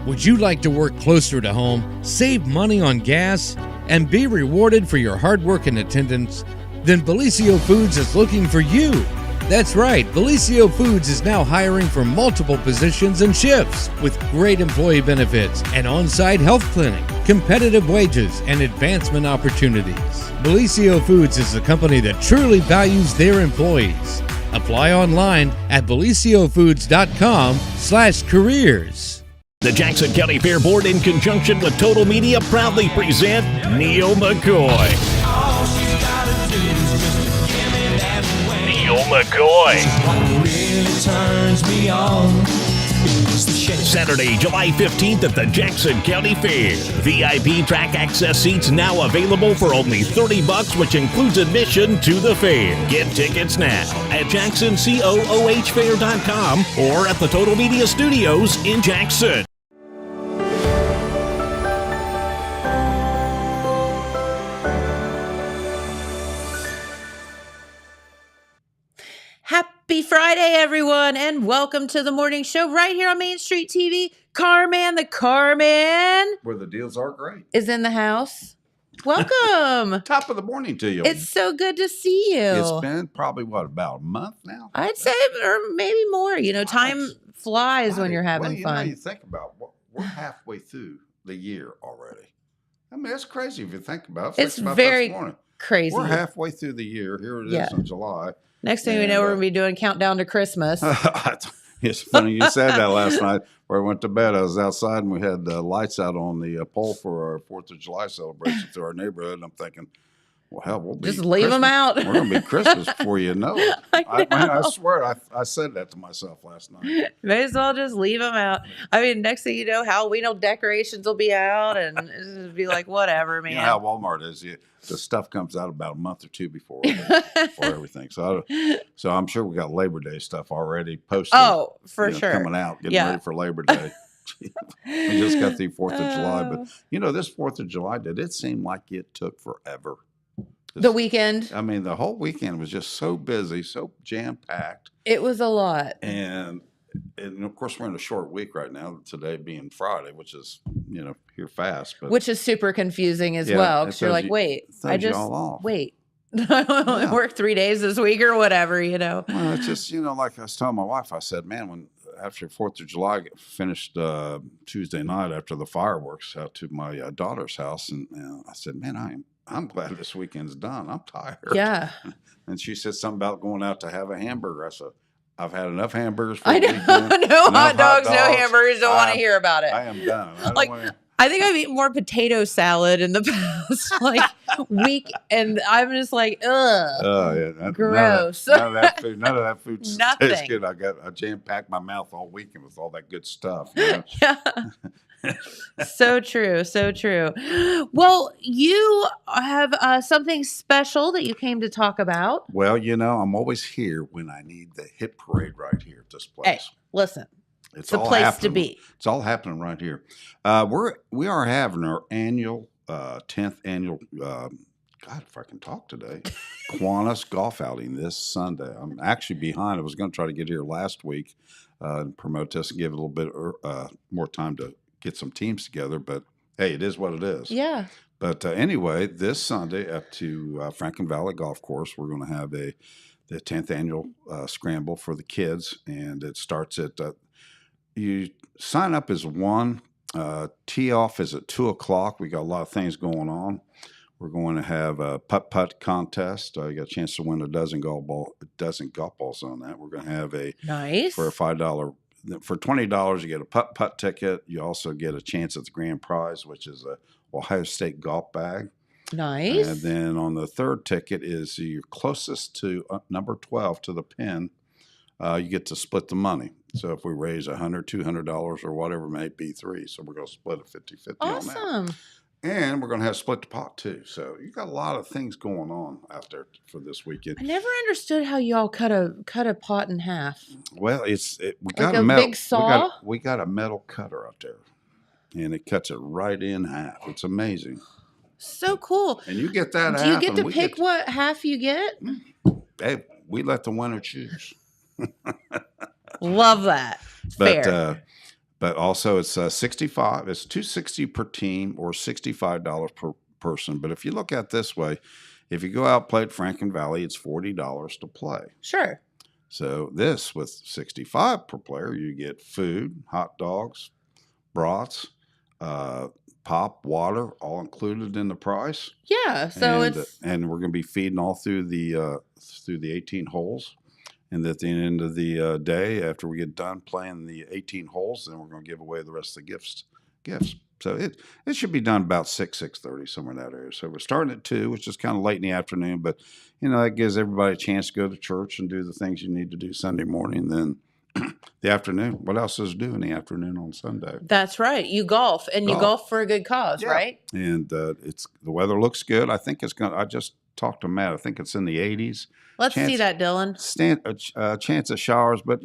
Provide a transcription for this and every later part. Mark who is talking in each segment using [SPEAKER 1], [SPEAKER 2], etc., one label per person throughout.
[SPEAKER 1] Would you like to work closer to home, save money on gas, and be rewarded for your hard work and attendance? Then Bellisio Foods is looking for you. That's right, Bellisio Foods is now hiring for multiple positions and shifts with great employee benefits, an on-site health clinic, competitive wages, and advancement opportunities. Bellisio Foods is a company that truly values their employees. Apply online at BellisioFoods.com/careers.
[SPEAKER 2] The Jackson County Fair Board, in conjunction with Total Media, proudly present Neil McCoy. Neil McCoy. Saturday, July 15th at the Jackson County Fair. VIP track access seats now available for only $30, which includes admission to the fair. Get tickets now at JacksonCooHFair.com or at the Total Media Studios in Jackson.
[SPEAKER 3] Happy Friday, everyone, and welcome to the morning show right here on Main Street TV. Carman, the Carman,
[SPEAKER 4] where the deals are great,
[SPEAKER 3] is in the house. Welcome.
[SPEAKER 4] Top of the morning to you.
[SPEAKER 3] It's so good to see you.
[SPEAKER 4] It's been probably, about a month now?
[SPEAKER 3] I'd say, or maybe more. You know, time flies when you're having fun.
[SPEAKER 4] You think about we're halfway through the year already. I mean, it's crazy if you think about it.
[SPEAKER 3] It's very crazy.
[SPEAKER 4] We're halfway through the year. Here it is in July.
[SPEAKER 3] Next thing we know, we're going to be doing countdown to Christmas.
[SPEAKER 4] It's funny you said that last night. Where I went to bed, I was outside and we had lights out on the pole for our 4th of July celebration through our neighborhood. And I'm thinking, well, hell, we'll be
[SPEAKER 3] just leave them out.
[SPEAKER 4] We're going to be Christmas before you know it. I swear, I said that to myself last night.
[SPEAKER 3] May as well just leave them out. I mean, next thing you know, Halloween decorations will be out, and it'll be like, whatever, man.
[SPEAKER 4] You know how Walmart is. The stuff comes out about a month or two before everything. So I'm sure we got Labor Day stuff already posted.
[SPEAKER 3] Oh, for sure.
[SPEAKER 4] Coming out, getting ready for Labor Day. We just got the 4th of July. But, this 4th of July, did it seem like it took forever?
[SPEAKER 3] The weekend.
[SPEAKER 4] I mean, the whole weekend was just so busy, so jam-packed.
[SPEAKER 3] It was a lot.
[SPEAKER 4] And of course, we're in a short week right now, today being Friday, which is, here fast. But
[SPEAKER 3] which is super confusing as well, because you're like, wait, I work 3 days this week or whatever,
[SPEAKER 4] Well, it's just, like I was telling my wife, I said, man, when after 4th of July finished Tuesday night after the fireworks out to my daughter's house, and I said, man, I'm glad this weekend's done. I'm tired.
[SPEAKER 3] Yeah.
[SPEAKER 4] And she said something about going out to have a hamburger. I said, I've had enough hamburgers for
[SPEAKER 3] I know. No hot dogs, no hamburgers. Don't want to hear about it.
[SPEAKER 4] I am done.
[SPEAKER 3] I think I've eaten more potato salad in the past week, and I'm just like, ugh.
[SPEAKER 4] Oh, yeah.
[SPEAKER 3] Gross.
[SPEAKER 4] None of that food tastes good. I jam-packed my mouth all weekend with all that good stuff.
[SPEAKER 3] Yeah. So true. So true. Well, you have something special that you came to talk about.
[SPEAKER 4] Well, I'm always here when I need the hit parade right here at this place.
[SPEAKER 3] Hey, listen. It's the place to be.
[SPEAKER 4] It's all happening right here. We are having our annual 10th annual God, if I can talk today, Kiwanis golf outing this Sunday. I'm actually behind. I was going to try to get here last week and promote this and give it a little bit more time to get some teams together. But hey, it is what it is.
[SPEAKER 3] Yeah.
[SPEAKER 4] But anyway, this Sunday up to Franklin Valley Golf Course, we're going to have the 10th annual scramble for the kids, and it starts at you sign up as 1. Tee off is at 2:00. We got a lot of things going on. We're going to have a putt contest. You got a chance to win a dozen golf balls on that. We're going to have for a $5. For $20, you get a putt ticket. You also get a chance at the grand prize, which is a Ohio State golf bag.
[SPEAKER 3] Nice.
[SPEAKER 4] And then on the third ticket is you're closest to number 12 to the pin. You get to split the money. So if we raise $100, $200 or whatever it may be, 3. So we're going to split it 50-50 on that.
[SPEAKER 3] Awesome.
[SPEAKER 4] And we're going to have split the pot too. So you got a lot of things going on out there for this weekend.
[SPEAKER 3] I never understood how y'all cut a pot in half.
[SPEAKER 4] Well, we got
[SPEAKER 3] like a big saw.
[SPEAKER 4] We got a metal cutter out there, and it cuts it right in half. It's amazing.
[SPEAKER 3] So cool.
[SPEAKER 4] And you get that.
[SPEAKER 3] Do you get to pick what half you get?
[SPEAKER 4] Hey, we let the winner choose.
[SPEAKER 3] Love that. Fair.
[SPEAKER 4] But also it's 65. It's $260 per team or $65 per person. But if you look at it this way, if you go out and play at Franklin Valley, it's $40 to play.
[SPEAKER 3] Sure.
[SPEAKER 4] So this with 65 per player, you get food, hot dogs, brats, pop, water, all included in the price.
[SPEAKER 3] Yeah. So
[SPEAKER 4] And we're going to be feeding all through the 18 holes. And at the end of the day, after we get done playing the 18 holes, then we're going to give away the rest of the gifts. So it should be done about 6:30, somewhere in that area. So we're starting at 2, which is kind of late in the afternoon, but that gives everybody a chance to go to church and do the things you need to do Sunday morning. Then the afternoon, what else is due in the afternoon on Sunday?
[SPEAKER 3] That's right. You golf, and you golf for a good cause, right?
[SPEAKER 4] And the weather looks good. I think it's going. I just talked to Matt. I think it's in the 80s.
[SPEAKER 3] Let's see that, Dylan.
[SPEAKER 4] Chance of showers, but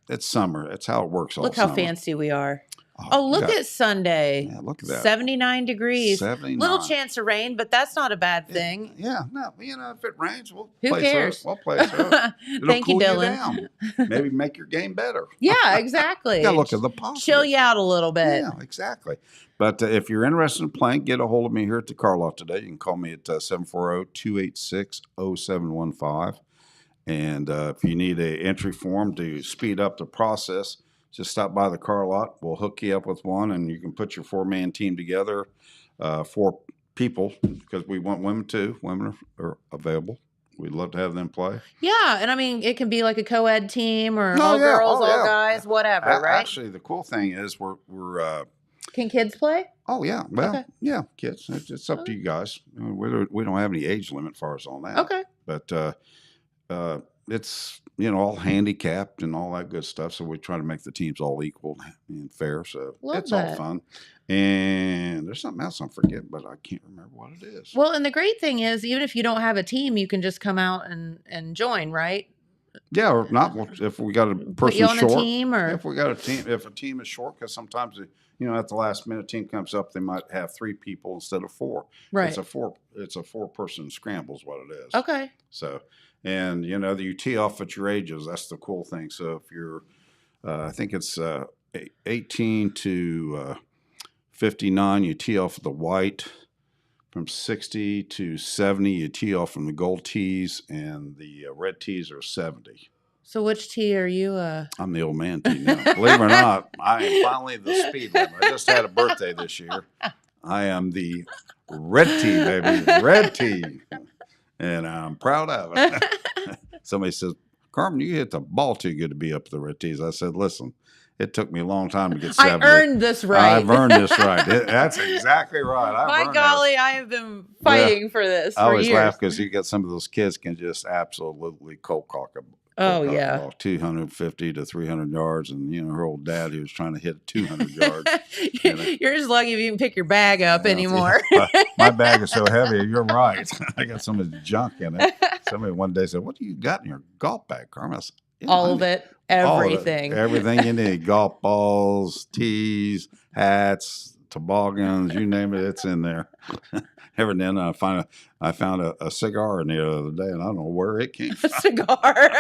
[SPEAKER 4] it's summer. It's how it works.
[SPEAKER 3] Look how fancy we are. Oh, look at Sunday.
[SPEAKER 4] Yeah, look at that.
[SPEAKER 3] 79 degrees.
[SPEAKER 4] 79.
[SPEAKER 3] Little chance of rain, but that's not a bad thing.
[SPEAKER 4] Yeah, no, if it rains,
[SPEAKER 3] Who cares?
[SPEAKER 4] We'll play through it. It'll
[SPEAKER 3] Thank
[SPEAKER 4] cool
[SPEAKER 3] you, Dylan.
[SPEAKER 4] down. Maybe make your game better.
[SPEAKER 3] Yeah, exactly.
[SPEAKER 4] Gotta look at the positive.
[SPEAKER 3] Chill you out a little bit.
[SPEAKER 4] Yeah, exactly. But if you're interested in playing, get a hold of me here at the car lot today. You can call me at 740-286-0715. And if you need an entry form to speed up the process, just stop by the car lot. We'll hook you up with one, and you can put your 4-man team together, 4 people, because we want women too. Women are available. We'd love to have them play.
[SPEAKER 3] Yeah, and I mean, it can be like a co-ed team or all girls, all guys, whatever, right?
[SPEAKER 4] Actually, the cool thing is we're
[SPEAKER 3] can kids play?
[SPEAKER 4] Oh, yeah. Well, yeah, kids. It's up to you guys. We don't have any age limit as far as on that.
[SPEAKER 3] Okay.
[SPEAKER 4] But it's all handicapped and all that good stuff. So we try to make the teams all equal and fair. So it's all fun. And there's something else I'm forgetting, but I can't remember what it is.
[SPEAKER 3] Well, and the great thing is, even if you don't have a team, you can just come out and join, right?
[SPEAKER 4] Yeah, or not if we got a person
[SPEAKER 3] you on
[SPEAKER 4] short.
[SPEAKER 3] A team, or
[SPEAKER 4] if we got a team, if a team is short, because sometimes at the last minute team comes up, they might have 3 people instead of 4.
[SPEAKER 3] Right.
[SPEAKER 4] It's a 4-person scramble is what it is.
[SPEAKER 3] Okay.
[SPEAKER 4] So, and you tee off at your ages. That's the cool thing. So if you're, I think it's 18 to 59, you tee off the white. From 60 to 70, you tee off from the gold tees, and the red tees are 70.
[SPEAKER 3] So which tee are you?
[SPEAKER 4] I'm the old man tee now. Believe it or not, I am finally the speed limit. I just had a birthday this year. I am the red tee, baby. Red tee. And I'm proud of it. Somebody says, Carmen, you hit the ball too good to be up the red tees. I said, listen, it took me a long time to get 70.
[SPEAKER 3] I earned this right.
[SPEAKER 4] I've earned this right. That's exactly right.
[SPEAKER 3] My golly, I have been fighting for this for years.
[SPEAKER 4] I always laugh because you get some of those kids can just absolutely cold cock a
[SPEAKER 3] Oh, yeah.
[SPEAKER 4] 250 to 300 yards. And, her old dad, he was trying to hit 200 yards.
[SPEAKER 3] You're just lucky if you can pick your bag up anymore.
[SPEAKER 4] My bag is so heavy. You're right. I got so much junk in it. Somebody one day said, what do you got in your golf bag, Carmen? I said,
[SPEAKER 3] all of it. Everything.
[SPEAKER 4] Everything you need. Golf balls, tees, hats, toboggans, you name it, it's in there. Every then I found a cigar in there the other day, and I don't know where it came from.
[SPEAKER 3] A cigar.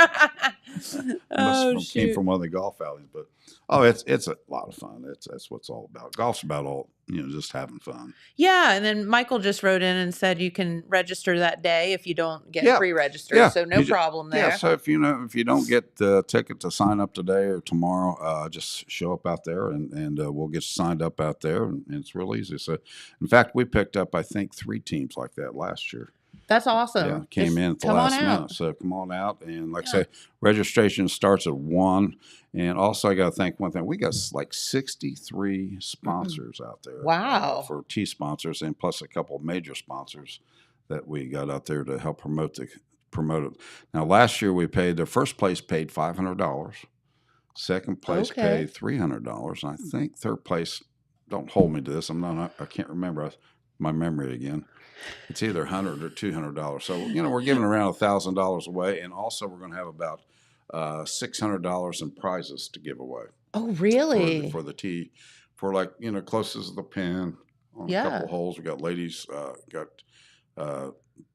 [SPEAKER 4] Came from one of the golf alleys, but it's a lot of fun. That's what it's all about. Golf's about all just having fun.
[SPEAKER 3] Yeah, and then Michael just wrote in and said you can register that day if you don't get pre-registered.
[SPEAKER 4] Yeah.
[SPEAKER 3] So no problem there.
[SPEAKER 4] Yeah, so if you don't get the ticket to sign up today or tomorrow, just show up out there and we'll get you signed up out there, and it's real easy. So, in fact, we picked up I think 3 teams like that last year.
[SPEAKER 3] That's awesome.
[SPEAKER 4] Yeah, came in at the last minute. So come on out. And like I say, registration starts at 1. And also I got to thank one thing. We got like 63 sponsors out there.
[SPEAKER 3] Wow.
[SPEAKER 4] For tee sponsors, and plus a couple of major sponsors that we got out there to help promote it. Now, last year we paid, the first place paid $500. Second place paid $300. And I think third place, don't hold me to this. I can't remember my memory again. It's either $100 or $200. So, we're giving around $1,000 away. And also we're going to have about $600 in prizes to give away.
[SPEAKER 3] Oh, really?
[SPEAKER 4] For the tee, for closest to the pin on a couple of holes. We got ladies, got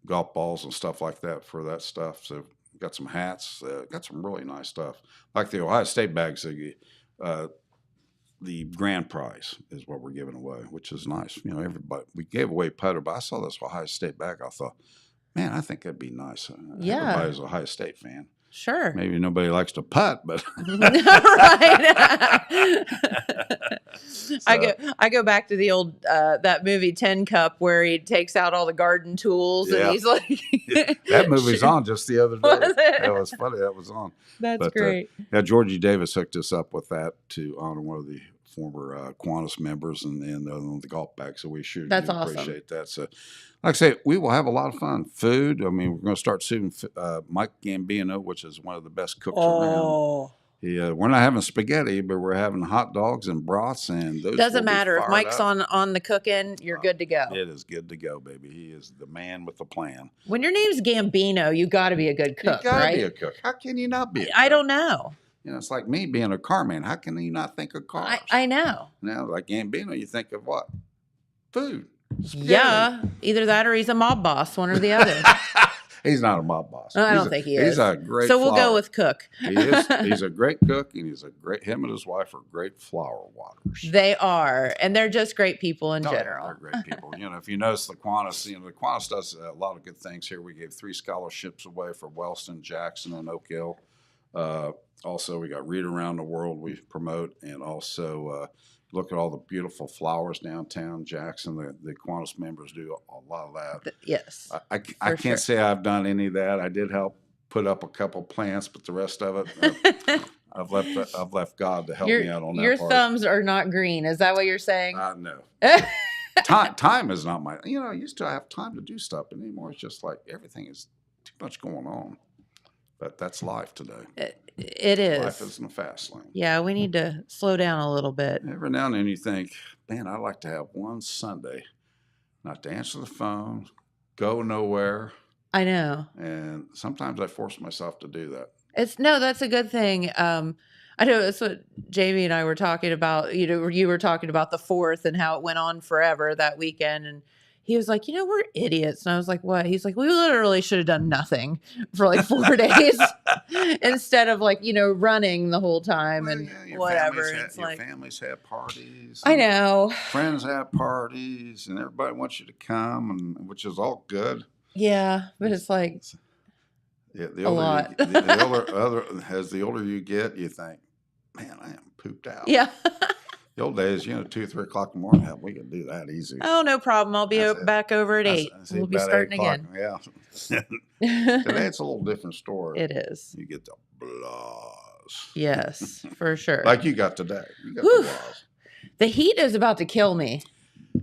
[SPEAKER 4] golf balls and stuff like that for that stuff. So got some hats, got some really nice stuff. Like the Ohio State bags, the grand prize is what we're giving away, which is nice. You know, everybody, we gave away putter, but I saw this Ohio State bag. I thought, man, I think that'd be nice.
[SPEAKER 3] Yeah.
[SPEAKER 4] Everybody's an Ohio State fan.
[SPEAKER 3] Sure.
[SPEAKER 4] Maybe nobody likes to putt, but
[SPEAKER 3] Right. I go back to the old that movie Tin Cup where he takes out all the garden tools
[SPEAKER 4] Yeah.
[SPEAKER 3] and he's like
[SPEAKER 4] that movie's on just the other day.
[SPEAKER 3] Was it?
[SPEAKER 4] That was funny. That was on.
[SPEAKER 3] That's
[SPEAKER 4] But,
[SPEAKER 3] great.
[SPEAKER 4] Yeah, Georgie Davis hooked us up with that to honor one of the former Kiwanis members and the golf bag. So we sure
[SPEAKER 3] That's
[SPEAKER 4] do
[SPEAKER 3] awesome.
[SPEAKER 4] appreciate that. So, like I say, we will have a lot of fun. Food. I mean, we're going to start soon. Mike Gambino, which is one of the best cooks around.
[SPEAKER 3] Oh.
[SPEAKER 4] We're not having spaghetti, but we're having hot dogs and brats, and those
[SPEAKER 3] Doesn't
[SPEAKER 4] will be
[SPEAKER 3] matter. If
[SPEAKER 4] fired
[SPEAKER 3] Mike's
[SPEAKER 4] up.
[SPEAKER 3] on the cooking, you're good to go.
[SPEAKER 4] It is good to go, baby. He is the man with the plan.
[SPEAKER 3] When your name's Gambino, you got to be a good cook,
[SPEAKER 4] you gotta
[SPEAKER 3] right?
[SPEAKER 4] be a cook. How can you not be?
[SPEAKER 3] I don't know.
[SPEAKER 4] You know, it's like me being a car man. How can you not think of cars?
[SPEAKER 3] I know.
[SPEAKER 4] Now, like Gambino, you think of what? Food. Spaghetti.
[SPEAKER 3] Yeah, either that or he's a mob boss, one or the other.
[SPEAKER 4] He's not a mob boss.
[SPEAKER 3] I don't think he is.
[SPEAKER 4] He's a great
[SPEAKER 3] So we'll
[SPEAKER 4] flower.
[SPEAKER 3] go with cook.
[SPEAKER 4] He is. He's a great cook, and him and his wife are great flower waters.
[SPEAKER 3] They are, and they're just great people in
[SPEAKER 4] Oh,
[SPEAKER 3] general.
[SPEAKER 4] they're great people. You know, if you notice the Kiwanis, the Kiwanis does a lot of good things here. We gave 3 scholarships away for Wellston, Jackson, and Oak Hill. Also, we got Read Around the World we promote, and also look at all the beautiful flowers downtown Jackson. The Kiwanis members do a lot of that.
[SPEAKER 3] Yes.
[SPEAKER 4] I
[SPEAKER 3] For
[SPEAKER 4] can't
[SPEAKER 3] sure.
[SPEAKER 4] say I've done any of that. I did help put up a couple plants, but the rest of it, I've left God to help me out on that
[SPEAKER 3] your
[SPEAKER 4] part.
[SPEAKER 3] thumbs are not green. Is that what you're saying?
[SPEAKER 4] No. Time is not my. You know, I used to have time to do stuff, but anymore it's just like everything is too much going on. But that's life today.
[SPEAKER 3] It is.
[SPEAKER 4] Life isn't a fast lane.
[SPEAKER 3] Yeah, we need to slow down a little bit.
[SPEAKER 4] Every now and then you think, man, I'd like to have one Sunday not to answer the phone, go nowhere.
[SPEAKER 3] I know.
[SPEAKER 4] And sometimes I force myself to do that.
[SPEAKER 3] That's a good thing. I know that's what Jamie and I were talking about. You know, you were talking about the 4th and how it went on forever that weekend. And he was like, we're idiots. And I was like, what? He's like, we literally should have done nothing for like 4 days instead of like, running the whole time
[SPEAKER 4] Well,
[SPEAKER 3] and
[SPEAKER 4] yeah, your
[SPEAKER 3] whatever.
[SPEAKER 4] families
[SPEAKER 3] It's
[SPEAKER 4] your
[SPEAKER 3] like,
[SPEAKER 4] families have parties.
[SPEAKER 3] I
[SPEAKER 4] and
[SPEAKER 3] know.
[SPEAKER 4] Friends have parties, and everybody wants you to come, and which is all good.
[SPEAKER 3] Yeah. But it's like,
[SPEAKER 4] Yeah,
[SPEAKER 3] A lot.
[SPEAKER 4] As the older you get, you think, man, I am pooped out.
[SPEAKER 3] yeah.
[SPEAKER 4] The old days, 2, 3 o'clock in the morning, hell, we could do that easy.
[SPEAKER 3] Oh, no problem. I'll be
[SPEAKER 4] That's it.
[SPEAKER 3] back over at
[SPEAKER 4] That's-
[SPEAKER 3] 8.
[SPEAKER 4] that's
[SPEAKER 3] We'll be
[SPEAKER 4] about 8
[SPEAKER 3] starting
[SPEAKER 4] o'clock.
[SPEAKER 3] again.
[SPEAKER 4] Yeah. Today it's a little different story.
[SPEAKER 3] It is.
[SPEAKER 4] You get the blahs.
[SPEAKER 3] Yes, for sure.
[SPEAKER 4] Like you got today. You got
[SPEAKER 3] Whew.
[SPEAKER 4] the blahs.
[SPEAKER 3] The heat is about to kill me.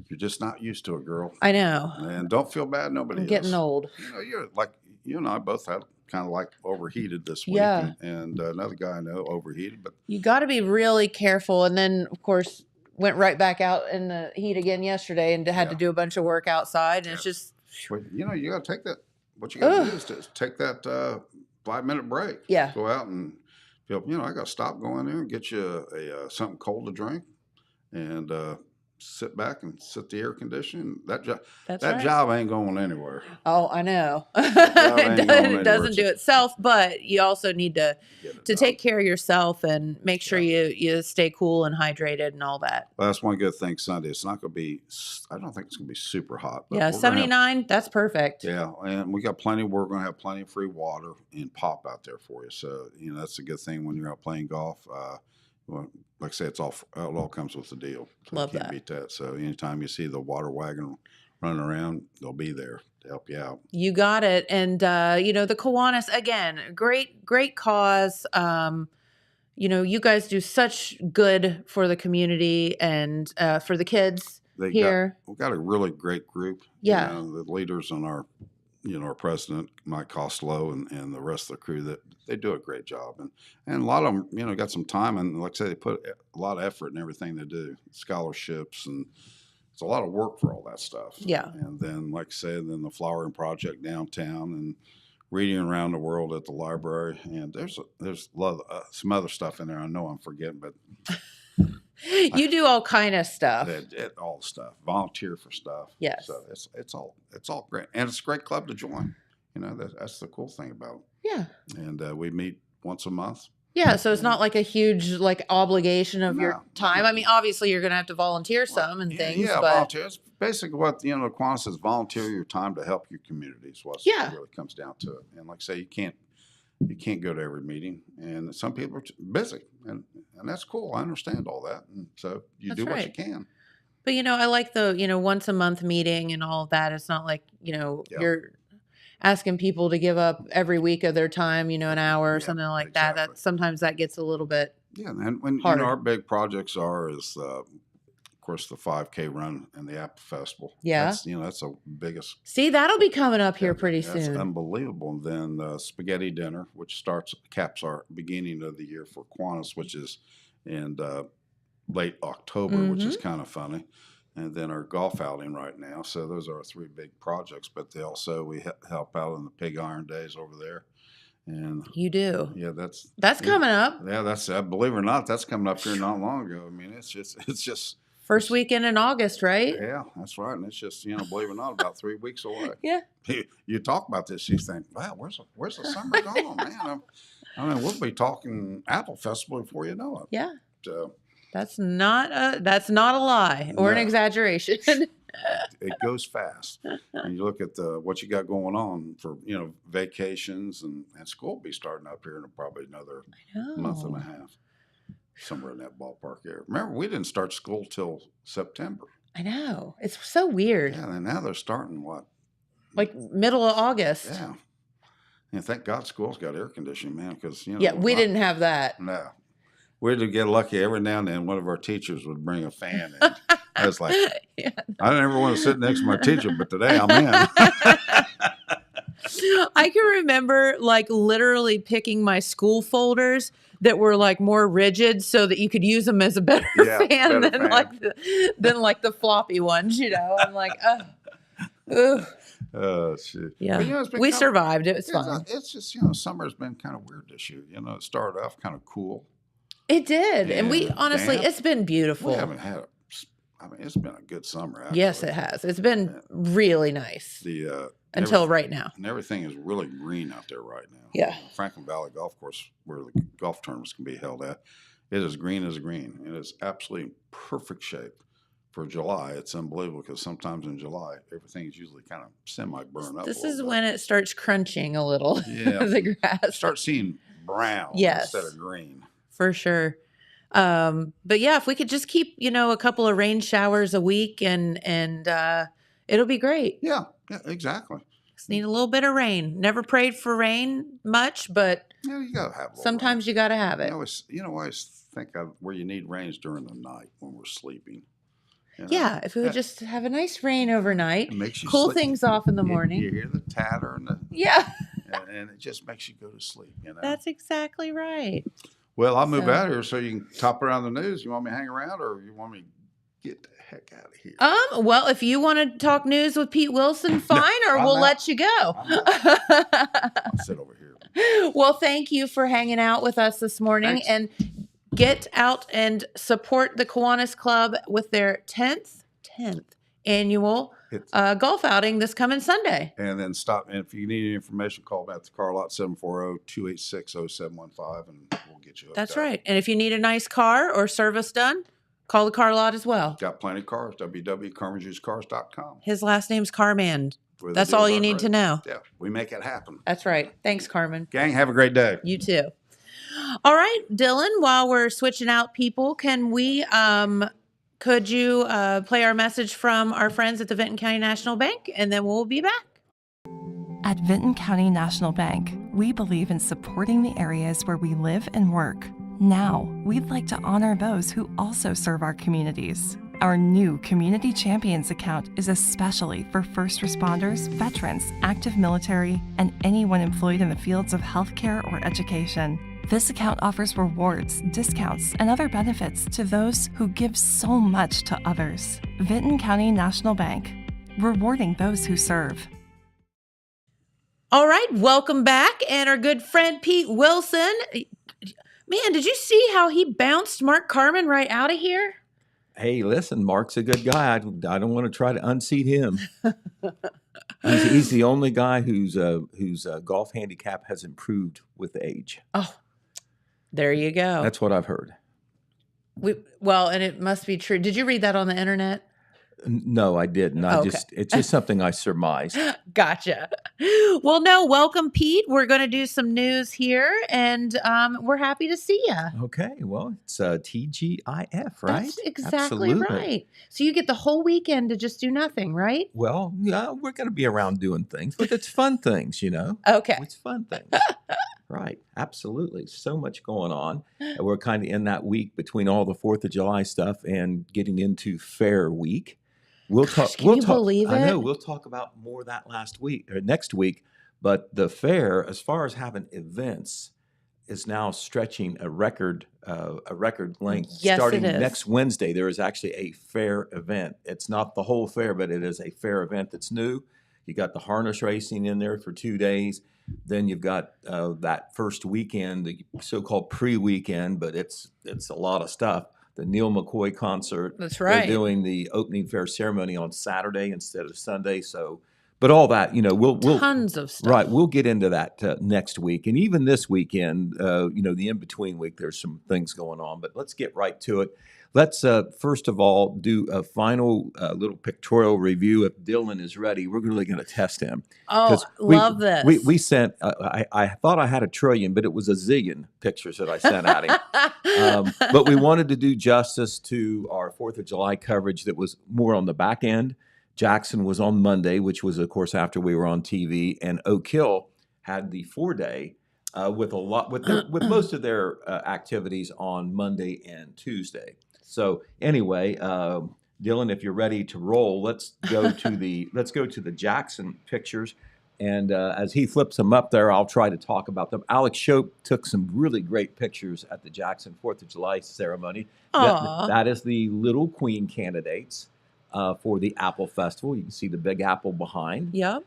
[SPEAKER 4] You're just not used to it, girl.
[SPEAKER 3] I know.
[SPEAKER 4] And don't feel bad. Nobody
[SPEAKER 3] I'm
[SPEAKER 4] is.
[SPEAKER 3] getting old.
[SPEAKER 4] You're like, you and I both had kind of like overheated this week.
[SPEAKER 3] Yeah.
[SPEAKER 4] And another guy I know overheated, but
[SPEAKER 3] You got to be really careful. And then, of course, went right back out in the heat again yesterday and had to
[SPEAKER 4] Yeah.
[SPEAKER 3] do a bunch of work outside. And it's just,
[SPEAKER 4] But, you got to take that. What you got to do is to take that 5-minute break.
[SPEAKER 3] Yeah.
[SPEAKER 4] Go out and feel. I got to stop, go in there and get you a something cold to drink, and sit back and sit the air conditioning.
[SPEAKER 3] that's
[SPEAKER 4] That
[SPEAKER 3] right.
[SPEAKER 4] job ain't going anywhere.
[SPEAKER 3] Oh, I know.
[SPEAKER 4] ain't
[SPEAKER 3] it
[SPEAKER 4] going anywhere.
[SPEAKER 3] doesn't do itself, but you also need to
[SPEAKER 4] Get it
[SPEAKER 3] to
[SPEAKER 4] done.
[SPEAKER 3] take care of yourself and make sure you stay cool and hydrated and all that.
[SPEAKER 4] Well, that's one good thing Sunday. It's not going to be. I don't think it's going to be super hot. but
[SPEAKER 3] Yeah,
[SPEAKER 4] we're gonna have-
[SPEAKER 3] 79, that's perfect.
[SPEAKER 4] Yeah, and we got plenty. We're going to have plenty of free water and pop out there for you. So that's a good thing when you're out playing golf. Well, like I say, it all comes with the deal. So
[SPEAKER 3] Love
[SPEAKER 4] you can't
[SPEAKER 3] that.
[SPEAKER 4] beat that. So anytime you see the water wagon running around, they'll be there to help you out.
[SPEAKER 3] You got it. And, the Kiwanis, again, great cause. You guys do such good for the community and for the kids here.
[SPEAKER 4] We've got a really great group.
[SPEAKER 3] Yeah.
[SPEAKER 4] The leaders and our president, Mike Costello, and the rest of the crew, that they do a great job. And a lot of them, got some time. And like I said, they put a lot of effort in everything they do, scholarships, and it's a lot of work for all that stuff.
[SPEAKER 3] Yeah.
[SPEAKER 4] And then, like I said, then the flowering project downtown and reading around the world at the library. And there's a lot of, some other stuff in there. I know I'm forgetting, but
[SPEAKER 3] You do all kind of stuff.
[SPEAKER 4] all the stuff, volunteer for stuff.
[SPEAKER 3] Yes.
[SPEAKER 4] So it's all great, and it's a great club to join. That's the cool thing about it.
[SPEAKER 3] Yeah.
[SPEAKER 4] And we meet once a month.
[SPEAKER 3] Yeah, so it's not like a huge like obligation of your
[SPEAKER 4] No,
[SPEAKER 3] time.
[SPEAKER 4] no.
[SPEAKER 3] I mean, obviously you're going to have to volunteer some and things,
[SPEAKER 4] Yeah,
[SPEAKER 3] but
[SPEAKER 4] volunteer. It's basically what Kiwanis says: volunteer your time to help your community. Is what
[SPEAKER 3] Yeah.
[SPEAKER 4] it really comes down to it. And like I say, you can't go to every meeting, and some people are busy, and that's cool. I understand all that, and so you
[SPEAKER 3] That's
[SPEAKER 4] do what you
[SPEAKER 3] right.
[SPEAKER 4] can.
[SPEAKER 3] But I like the, once a month meeting and all of that. It's not like,
[SPEAKER 4] Yeah.
[SPEAKER 3] you're asking people to give up every week of their time, an hour or
[SPEAKER 4] Yeah,
[SPEAKER 3] something like that.
[SPEAKER 4] exactly.
[SPEAKER 3] That sometimes that gets a little bit.
[SPEAKER 4] Yeah, and when
[SPEAKER 3] Hard.
[SPEAKER 4] our big projects is of course the 5K run and the Apple Festival.
[SPEAKER 3] Yeah.
[SPEAKER 4] That's the biggest.
[SPEAKER 3] See, that'll be coming up here pretty
[SPEAKER 4] That's
[SPEAKER 3] soon.
[SPEAKER 4] unbelievable. And then spaghetti dinner, which caps our beginning of the year for Kiwanis, which is in late October, which is kind of funny. And then our golf outing right now. So those are our three big projects. But we help out in the Pig Iron Days over there. And
[SPEAKER 3] You do.
[SPEAKER 4] yeah,
[SPEAKER 3] That's coming up.
[SPEAKER 4] Yeah, that's believe it or not, that's coming up here not long ago. I mean, it's just
[SPEAKER 3] First weekend in August, right?
[SPEAKER 4] yeah, that's right. And it's just believe it or not, about 3 weeks away.
[SPEAKER 3] Yeah.
[SPEAKER 4] You talk about this, you think, wow, where's the summer going, man? I mean, we'll be talking Apple Festival before you know it.
[SPEAKER 3] Yeah.
[SPEAKER 4] So
[SPEAKER 3] That's not a lie or an
[SPEAKER 4] No.
[SPEAKER 3] exaggeration.
[SPEAKER 4] it goes fast. And you look at what you got going on for vacations, and school will be starting up here in probably another month and a half, somewhere in that ballpark area. Remember, we didn't start school till September.
[SPEAKER 3] I know. It's so weird.
[SPEAKER 4] Yeah, and now they're starting what?
[SPEAKER 3] Like middle of August.
[SPEAKER 4] Yeah. And thank God school's got air conditioning, man, because
[SPEAKER 3] Yeah, we didn't have that.
[SPEAKER 4] No. We had to get lucky every now and then. One of our teachers would bring a fan in. I was like,
[SPEAKER 3] Yeah.
[SPEAKER 4] I never want to sit next to my teacher, but today I'm in.
[SPEAKER 3] I can remember like literally picking my school folders that were like more rigid so that you could use them as a better
[SPEAKER 4] Yeah,
[SPEAKER 3] fan
[SPEAKER 4] better
[SPEAKER 3] than
[SPEAKER 4] fan.
[SPEAKER 3] like the floppy ones, I'm like, oh,
[SPEAKER 4] Oh, shit.
[SPEAKER 3] yeah.
[SPEAKER 4] But, it's been
[SPEAKER 3] We
[SPEAKER 4] kinda-
[SPEAKER 3] survived. It was fine.
[SPEAKER 4] It's just, summer's been kind of weird this year. It started off kind of cool.
[SPEAKER 3] It did. And we
[SPEAKER 4] Yeah,
[SPEAKER 3] honestly,
[SPEAKER 4] damp.
[SPEAKER 3] it's been beautiful.
[SPEAKER 4] We haven't had it's been a good summer, actually.
[SPEAKER 3] Yes, it has. It's been really nice until right now.
[SPEAKER 4] And everything is really green out there right now.
[SPEAKER 3] Yeah.
[SPEAKER 4] Franklin Valley Golf Course, where the golf tournaments can be held at, it is green as green. It is absolutely perfect shape for July. It's unbelievable because sometimes in July, everything is usually kind of semi-burned up.
[SPEAKER 3] This
[SPEAKER 4] a
[SPEAKER 3] is
[SPEAKER 4] little
[SPEAKER 3] when it starts crunching a little.
[SPEAKER 4] Yeah.
[SPEAKER 3] The
[SPEAKER 4] bit.
[SPEAKER 3] grass.
[SPEAKER 4] Start seeing brown
[SPEAKER 3] Yes.
[SPEAKER 4] instead of green.
[SPEAKER 3] For sure. But yeah, if we could just keep, a couple of rain showers a week and it'll be great.
[SPEAKER 4] Yeah, exactly.
[SPEAKER 3] Just need a little bit of rain. Never prayed for rain much, but
[SPEAKER 4] You got to have a little
[SPEAKER 3] sometimes you got to have
[SPEAKER 4] rain.
[SPEAKER 3] it.
[SPEAKER 4] I always think of where you need rains during the night when we're sleeping.
[SPEAKER 3] Yeah, if we would just have a nice rain overnight,
[SPEAKER 4] It makes you
[SPEAKER 3] cool
[SPEAKER 4] sleep.
[SPEAKER 3] things off in the morning.
[SPEAKER 4] You hear the tatter and
[SPEAKER 3] Yeah,
[SPEAKER 4] and it just makes you go to sleep.
[SPEAKER 3] that's exactly right.
[SPEAKER 4] Well, I'll move
[SPEAKER 3] So-
[SPEAKER 4] out here so you can top around the news. You want me to hang around, or you want me to get the heck out of here?
[SPEAKER 3] Well, if you want to talk news with Pete Wilson, fine, or
[SPEAKER 4] I'm
[SPEAKER 3] we'll
[SPEAKER 4] out.
[SPEAKER 3] let you go.
[SPEAKER 4] I'll sit over here.
[SPEAKER 3] Well, thank you for hanging out with us this morning.
[SPEAKER 4] Thanks.
[SPEAKER 3] And get out and support the Kiwanis Club with their 10th annual
[SPEAKER 4] It's-
[SPEAKER 3] golf outing this coming Sunday.
[SPEAKER 4] And then stop. And if you need any information, call me at the car lot 740-286-0715, and we'll get you hooked
[SPEAKER 3] That's
[SPEAKER 4] up.
[SPEAKER 3] right. And if you need a nice car or service done, call the car lot as well.
[SPEAKER 4] Got plenty of cars. www.carmenjuicecars.com.
[SPEAKER 3] His last name's Carman.
[SPEAKER 4] Where the
[SPEAKER 3] That's
[SPEAKER 4] deals
[SPEAKER 3] all you
[SPEAKER 4] are
[SPEAKER 3] need
[SPEAKER 4] great.
[SPEAKER 3] to know.
[SPEAKER 4] Yeah, we make it happen.
[SPEAKER 3] That's right. Thanks, Carmen.
[SPEAKER 4] Gang, have a great day.
[SPEAKER 3] You too. All right, Dylan, while we're switching out people, could you play our message from our friends at the Vinton County National Bank, and then we'll be back.
[SPEAKER 5] At Vinton County National Bank, we believe in supporting the areas where we live and work. Now, we'd like to honor those who also serve our communities. Our new Community Champions account is especially for first responders, veterans, active military, and anyone employed in the fields of healthcare or education. This account offers rewards, discounts, and other benefits to those who give so much to others. Vinton County National Bank, rewarding those who serve.
[SPEAKER 3] All right, welcome back. And our good friend Pete Wilson. Man, did you see how he bounced Mark Carman right out of here?
[SPEAKER 6] Hey, listen, Mark's a good guy. I don't want to try to unseat him. He's the only guy whose golf handicap has improved with age.
[SPEAKER 3] Oh, There you go.
[SPEAKER 6] That's what I've heard.
[SPEAKER 3] Well, and it must be true. Did you read that on the internet?
[SPEAKER 6] No, I didn't.
[SPEAKER 3] Okay.
[SPEAKER 6] It's just something I surmised.
[SPEAKER 3] Gotcha. Well, no, welcome, Pete. We're going to do some news here, and we're happy to see you.
[SPEAKER 6] Okay, well, it's TGIF, right?
[SPEAKER 3] That's exactly
[SPEAKER 6] Absolutely.
[SPEAKER 3] right. So you get the whole weekend to just do nothing, right?
[SPEAKER 6] Well, yeah, we're going to be around doing things, but it's fun things, you know?
[SPEAKER 3] Okay.
[SPEAKER 6] It's fun things. Right, absolutely. So much going on. We're kind of in that week between all the 4th of July stuff and getting into Fair Week.
[SPEAKER 3] Can you believe
[SPEAKER 6] I know,
[SPEAKER 3] it?
[SPEAKER 6] we'll talk about more of that next week. But the fair, as far as having events, is now stretching a record length.
[SPEAKER 3] Yes, it
[SPEAKER 6] Starting
[SPEAKER 3] is.
[SPEAKER 6] next Wednesday, there is actually a fair event. It's not the whole fair, but it is a fair event that's new. You got the harness racing in there for 2 days. Then you've got that first weekend, the so-called pre-weekend, but it's a lot of stuff. The Neil McCoy concert.
[SPEAKER 3] That's right.
[SPEAKER 6] They're doing the opening fair ceremony on Saturday instead of Sunday. So, but all that, you know, we'll
[SPEAKER 3] Tons of stuff.
[SPEAKER 6] right. We'll get into that next week, and even this weekend. You know, the in-between week, there's some things going on. But let's get right to it. Let's first of all do a final little pictorial review. If Dylan is ready, we're really going to test him.
[SPEAKER 3] Oh,
[SPEAKER 6] 'Cause
[SPEAKER 3] love this.
[SPEAKER 6] We sent. I thought I had a trillion, but it was a zillion pictures that I sent at him. But we wanted to do justice to our 4th of July coverage that was more on the back end. Jackson was on Monday, which was, of course, after we were on TV, and Oak Hill had the 4-day with most of their activities on Monday and Tuesday. So anyway, Dylan, if you're ready to roll, let's go to the Jackson pictures. And as he flips them up there, I'll try to talk about them. Alex Shope took some really great pictures at the Jackson 4th of July ceremony. That is the Little Queen candidates for the Apple Festival. You can see the Big Apple behind.
[SPEAKER 3] Yep.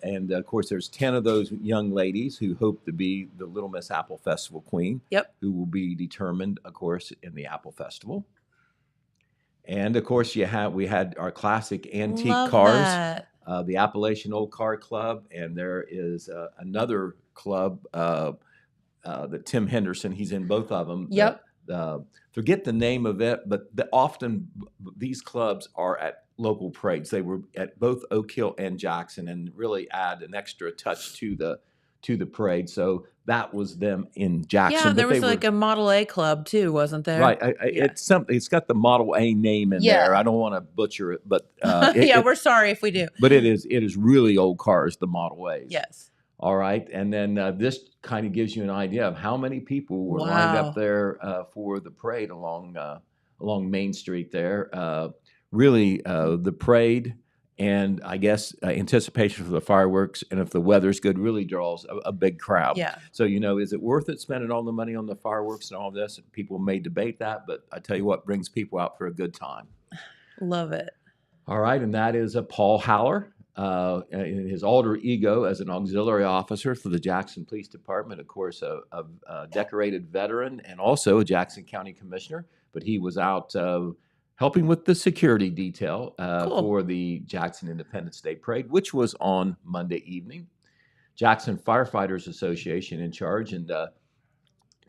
[SPEAKER 6] And of course, there's 10 of those young ladies who hope to be the Little Miss Apple Festival Queen.
[SPEAKER 3] Yep.
[SPEAKER 6] Who will be determined, of course, in the Apple Festival. And of course, we had our classic antique
[SPEAKER 3] Love
[SPEAKER 6] cars.
[SPEAKER 3] that.
[SPEAKER 6] The Appalachian Old Car Club, and there is another club that Tim Henderson, he's in both of them.
[SPEAKER 3] Yep.
[SPEAKER 6] Forget the name of it, but often these clubs are at local parades. They were at both Oak Hill and Jackson, and really add an extra touch to the parade. So that was them in Jackson.
[SPEAKER 3] Yeah, there was like a Model A club too, wasn't there?
[SPEAKER 6] Right.
[SPEAKER 3] Yeah.
[SPEAKER 6] It's something. It's got the Model A name in
[SPEAKER 3] Yeah.
[SPEAKER 6] there. I don't want to butcher it, but
[SPEAKER 3] We're sorry if we do.
[SPEAKER 6] But it is really old cars, the Model A's.
[SPEAKER 3] Yes.
[SPEAKER 6] All right, and then this kind of gives you an idea of how many people were lined
[SPEAKER 3] Wow.
[SPEAKER 6] up there for the parade along Main Street there. Really, the parade, and I guess anticipation for the fireworks, and if the weather's good, really draws a big crowd.
[SPEAKER 3] Yeah.
[SPEAKER 6] So, you know, is it worth it spending all the money on the fireworks and all this? People may debate that, but I tell you what brings people out for a good time.
[SPEAKER 3] Love it.
[SPEAKER 6] All right, and that is Paul Haller. In his alter ego as an auxiliary officer for the Jackson Police Department, of course, a decorated veteran and also a Jackson County Commissioner, but he was out helping with the security detail
[SPEAKER 3] Cool.
[SPEAKER 6] for the Jackson Independence Day Parade, which was on Monday evening. Jackson Firefighters Association in charge, and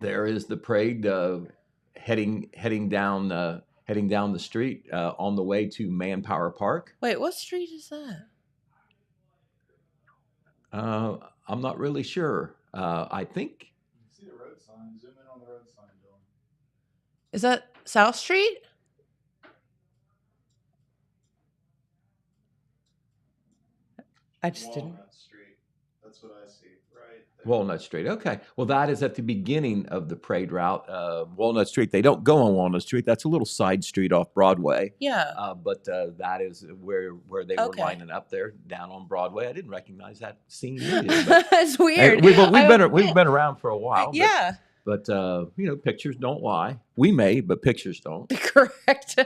[SPEAKER 6] there is the parade heading down the street on the way to Manpower Park.
[SPEAKER 3] Wait, what street is that?
[SPEAKER 6] I'm not really sure. I think.
[SPEAKER 7] See the road sign. Zoom in on the road sign, Dylan.
[SPEAKER 3] Is that South Street? I just didn't.
[SPEAKER 7] Walnut Street. That's what I see. Right there.
[SPEAKER 6] Walnut Street. Okay. Well, that is at the beginning of the parade route. Walnut Street. They don't go on Walnut Street. That's a little side street off Broadway.
[SPEAKER 3] Yeah.
[SPEAKER 6] But that is where they were
[SPEAKER 3] Okay.
[SPEAKER 6] lining up there down on Broadway. I didn't recognize that scene either. But,
[SPEAKER 3] It's weird.
[SPEAKER 6] we've
[SPEAKER 3] I-
[SPEAKER 6] been around for a while.
[SPEAKER 3] Yeah.
[SPEAKER 6] But you know, pictures don't lie. We may, but pictures don't.
[SPEAKER 3] Correct.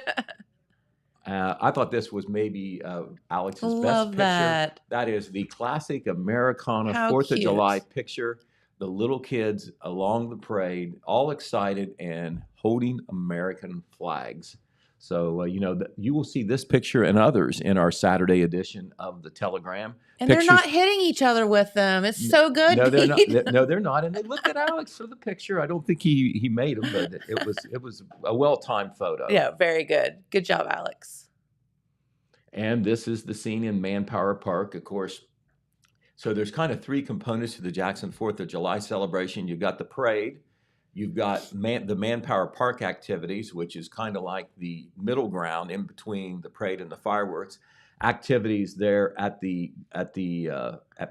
[SPEAKER 6] I thought this was maybe Alex's best
[SPEAKER 3] Love
[SPEAKER 6] picture.
[SPEAKER 3] that.
[SPEAKER 6] That is the classic Americana
[SPEAKER 3] How
[SPEAKER 6] 4th of
[SPEAKER 3] cute.
[SPEAKER 6] July picture. The little kids along the parade, all excited and holding American flags. So, you will see this picture and others in our Saturday edition of the Telegram.
[SPEAKER 3] And they're not hitting each other with them. It's so good.
[SPEAKER 6] No, they're not.
[SPEAKER 3] Pete.
[SPEAKER 6] No, they're not. And they look at Alex for the picture. I don't think he made them, but it was a well-timed photo.
[SPEAKER 3] Yeah, very good. Good job, Alex.
[SPEAKER 6] And this is the scene in Manpower Park, of course. So there's kind of three components to the Jackson 4th of July celebration. You've got the parade. You've got the Manpower Park activities, which is kind of like the middle ground in between the parade and the fireworks. Activities there at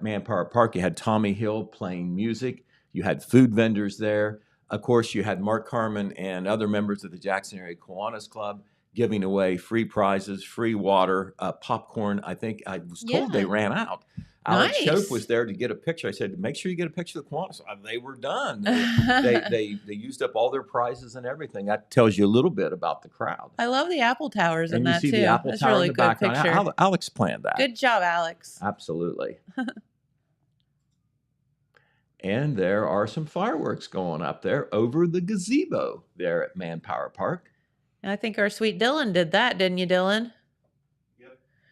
[SPEAKER 6] Manpower Park. You had Tommy Hill playing music. You had food vendors there. Of course, you had Mark Carman and other members of the Jackson Area Kiwanis Club giving away free prizes, free water, popcorn. I think I was told they ran out. Alex Shope was there to get a picture. I said, make sure you get a picture of the Kiwanis. They were done. They used up all their prizes and everything. That tells you a little bit about the crowd.
[SPEAKER 3] I love the Apple Towers in that too.
[SPEAKER 6] And you see the Apple
[SPEAKER 3] That's
[SPEAKER 6] Tower
[SPEAKER 3] really
[SPEAKER 6] in the background.
[SPEAKER 3] picture.
[SPEAKER 6] Alex planned that.
[SPEAKER 3] Good job, Alex.
[SPEAKER 6] Absolutely. And there are some fireworks going up there over the gazebo there at Manpower Park.
[SPEAKER 3] And I think our sweet Dylan did that, didn't you, Dylan?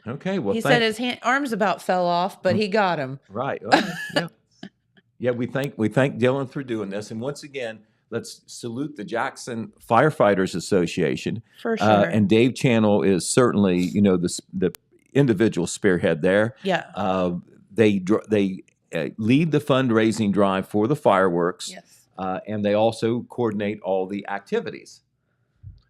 [SPEAKER 6] Okay, well,
[SPEAKER 3] he said his arms about fell off, but he got him.
[SPEAKER 6] Right. Yeah. Yeah, we thank Dylan for doing this. And once again, let's salute the Jackson Firefighters Association.
[SPEAKER 3] For sure.
[SPEAKER 6] And Dave Channel is certainly, the individual spearhead there.
[SPEAKER 3] Yeah.
[SPEAKER 6] They lead the fundraising drive for the fireworks.
[SPEAKER 3] Yes.
[SPEAKER 6] And they also coordinate all the activities.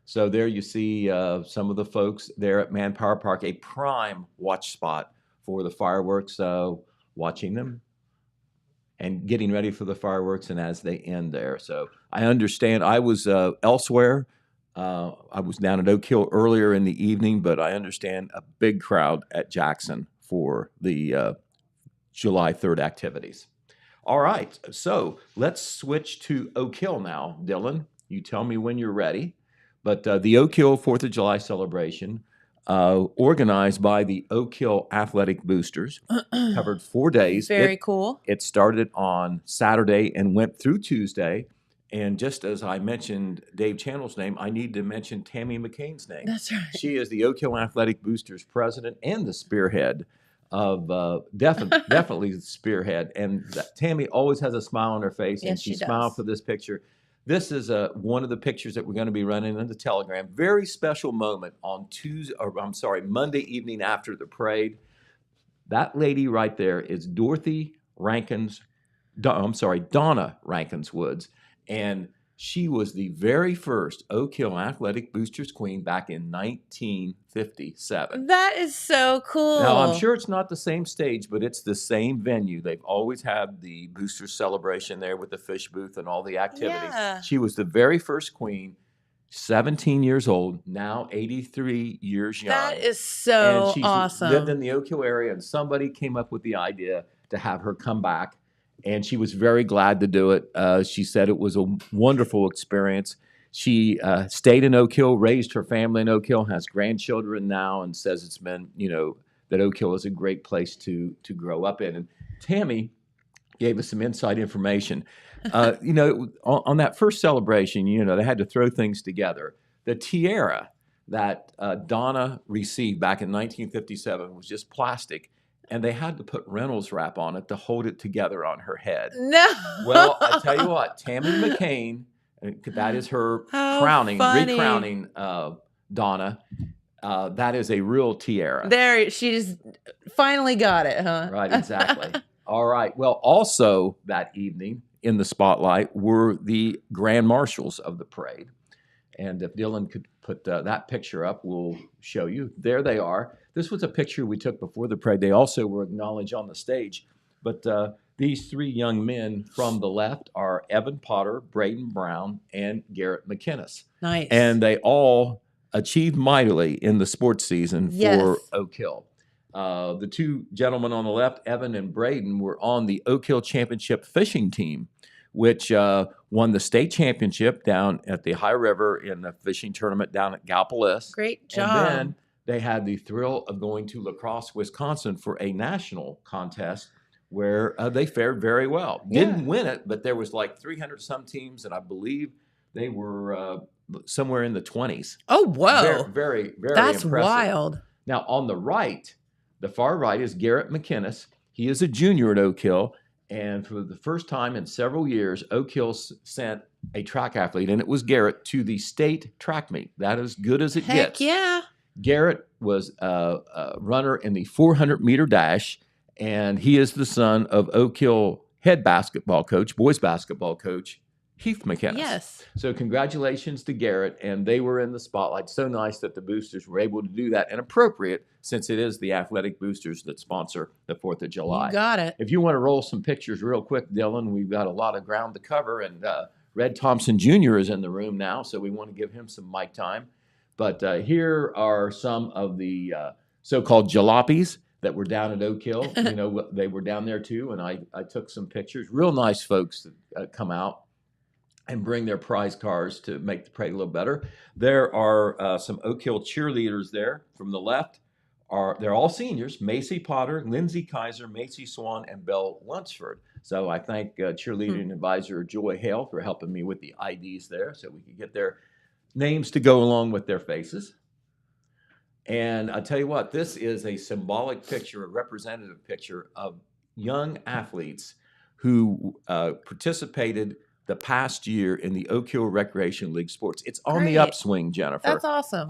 [SPEAKER 6] So there you see some of the folks there at Manpower Park, a prime watch spot for the fireworks, watching them and getting ready for the fireworks and as they end there. So I understand I was elsewhere. I was down at Oak Hill earlier in the evening, but I understand a big crowd at Jackson for the July 3rd activities. All right, so let's switch to Oak Hill now. Dylan, you tell me when you're ready. But the Oak Hill 4th of July celebration, organized by the Oak Hill Athletic Boosters, covered 4 days.
[SPEAKER 3] Very cool.
[SPEAKER 6] It started on Saturday and went through Tuesday. And just as I mentioned Dave Channel's name, I need to mention Tammy McCain's name.
[SPEAKER 3] That's right.
[SPEAKER 6] She is the Oak Hill Athletic Boosters president and the spearhead of definitely the spearhead. And Tammy always has a smile on her face, and she smiled for this picture. This is one of the pictures that we're going to be running in the Telegram. Very special moment on Monday evening after the parade. That lady right there is Donna Rankins Woods. And she was the very first Oak Hill Athletic Boosters Queen back in 1957.
[SPEAKER 3] That is so cool.
[SPEAKER 6] Now, I'm sure it's not the same stage, but it's the same venue. They've always had the Boosters celebration there with the fish booth and all the activities.
[SPEAKER 3] Yeah.
[SPEAKER 6] She was the very first queen, 17 years old, now 83 years young.
[SPEAKER 3] That is so
[SPEAKER 6] and she's
[SPEAKER 3] awesome.
[SPEAKER 6] Lived in the Oak Hill area, and somebody came up with the idea to have her come back. And she was very glad to do it. She said it was a wonderful experience. She stayed in Oak Hill, raised her family in Oak Hill, has grandchildren now, and says it's been, that Oak Hill is a great place to grow up in. And Tammy gave us some inside information. On that first celebration, they had to throw things together. The tiara that Donna received back in 1957 was just plastic. And they had to put Reynolds wrap on it to hold it together on her head.
[SPEAKER 3] No.
[SPEAKER 6] Well, I tell you what, Tammy McCain, that is her recrowning Donna. That is a real tiara.
[SPEAKER 3] There, she's finally got it, huh?
[SPEAKER 6] Right, exactly. All right. Well, also that evening in the spotlight were the grand marshals of the parade. And if Dylan could put that picture up, we'll show you. There they are. This was a picture we took before the parade. They also were acknowledged on the stage. But these three young men from the left are Evan Potter, Braden Brown, and Garrett McInnes.
[SPEAKER 3] Nice.
[SPEAKER 6] And they all achieved mightily in the sports season for Oak Hill. The two gentlemen on the left, Evan and Braden, were on the Oak Hill Championship fishing team, which won the state championship down at the High River in the fishing tournament down at Gallipolis.
[SPEAKER 3] Great job.
[SPEAKER 6] And then they had the thrill of going to La Crosse, Wisconsin for a national contest where they fared very well. Didn't win it, but there was like 300 some teams, and I believe they were somewhere in the 20s.
[SPEAKER 3] Oh, whoa.
[SPEAKER 6] Very, very
[SPEAKER 3] That's
[SPEAKER 6] impressive.
[SPEAKER 3] wild.
[SPEAKER 6] Now, on the right, the far right is Garrett McInnes. He is a junior at Oak Hill. And for the first time in several years, Oak Hill sent a track athlete, and it was Garrett, to the state track meet. That is good as it
[SPEAKER 3] Heck
[SPEAKER 6] gets.
[SPEAKER 3] yeah.
[SPEAKER 6] Garrett was a runner in the 400-meter dash, and he is the son of Oak Hill head basketball coach, boys basketball coach, Heath McInnes.
[SPEAKER 3] Yes.
[SPEAKER 6] So congratulations to Garrett, and they were in the spotlight. So nice that the boosters were able to do that, and appropriate since it is the athletic boosters that sponsor the 4th of July.
[SPEAKER 3] You got it.
[SPEAKER 6] If you want to roll some pictures real quick, Dylan, we've got a lot of ground to cover, and Red Thompson Jr. is in the room now, so we want to give him some mic time. But here are some of the so-called jalopies that were down at Oak Hill. You know, they were down there too, and I took some pictures. Real nice folks that come out and bring their prize cars to make the parade a little better. There are some Oak Hill cheerleaders there. From the left, they're all seniors: Macy Potter, Lindsay Kaiser, Macy Swan, and Belle Lunsford. So I thank cheerleading advisor Joy Hale for helping me with the IDs there, so we could get their names to go along with their faces. And I tell you what, this is a symbolic picture, a representative picture of young athletes who participated the past year in the Oak Hill Recreation League sports. It's on the
[SPEAKER 3] Great.
[SPEAKER 6] upswing, Jennifer.
[SPEAKER 3] That's awesome.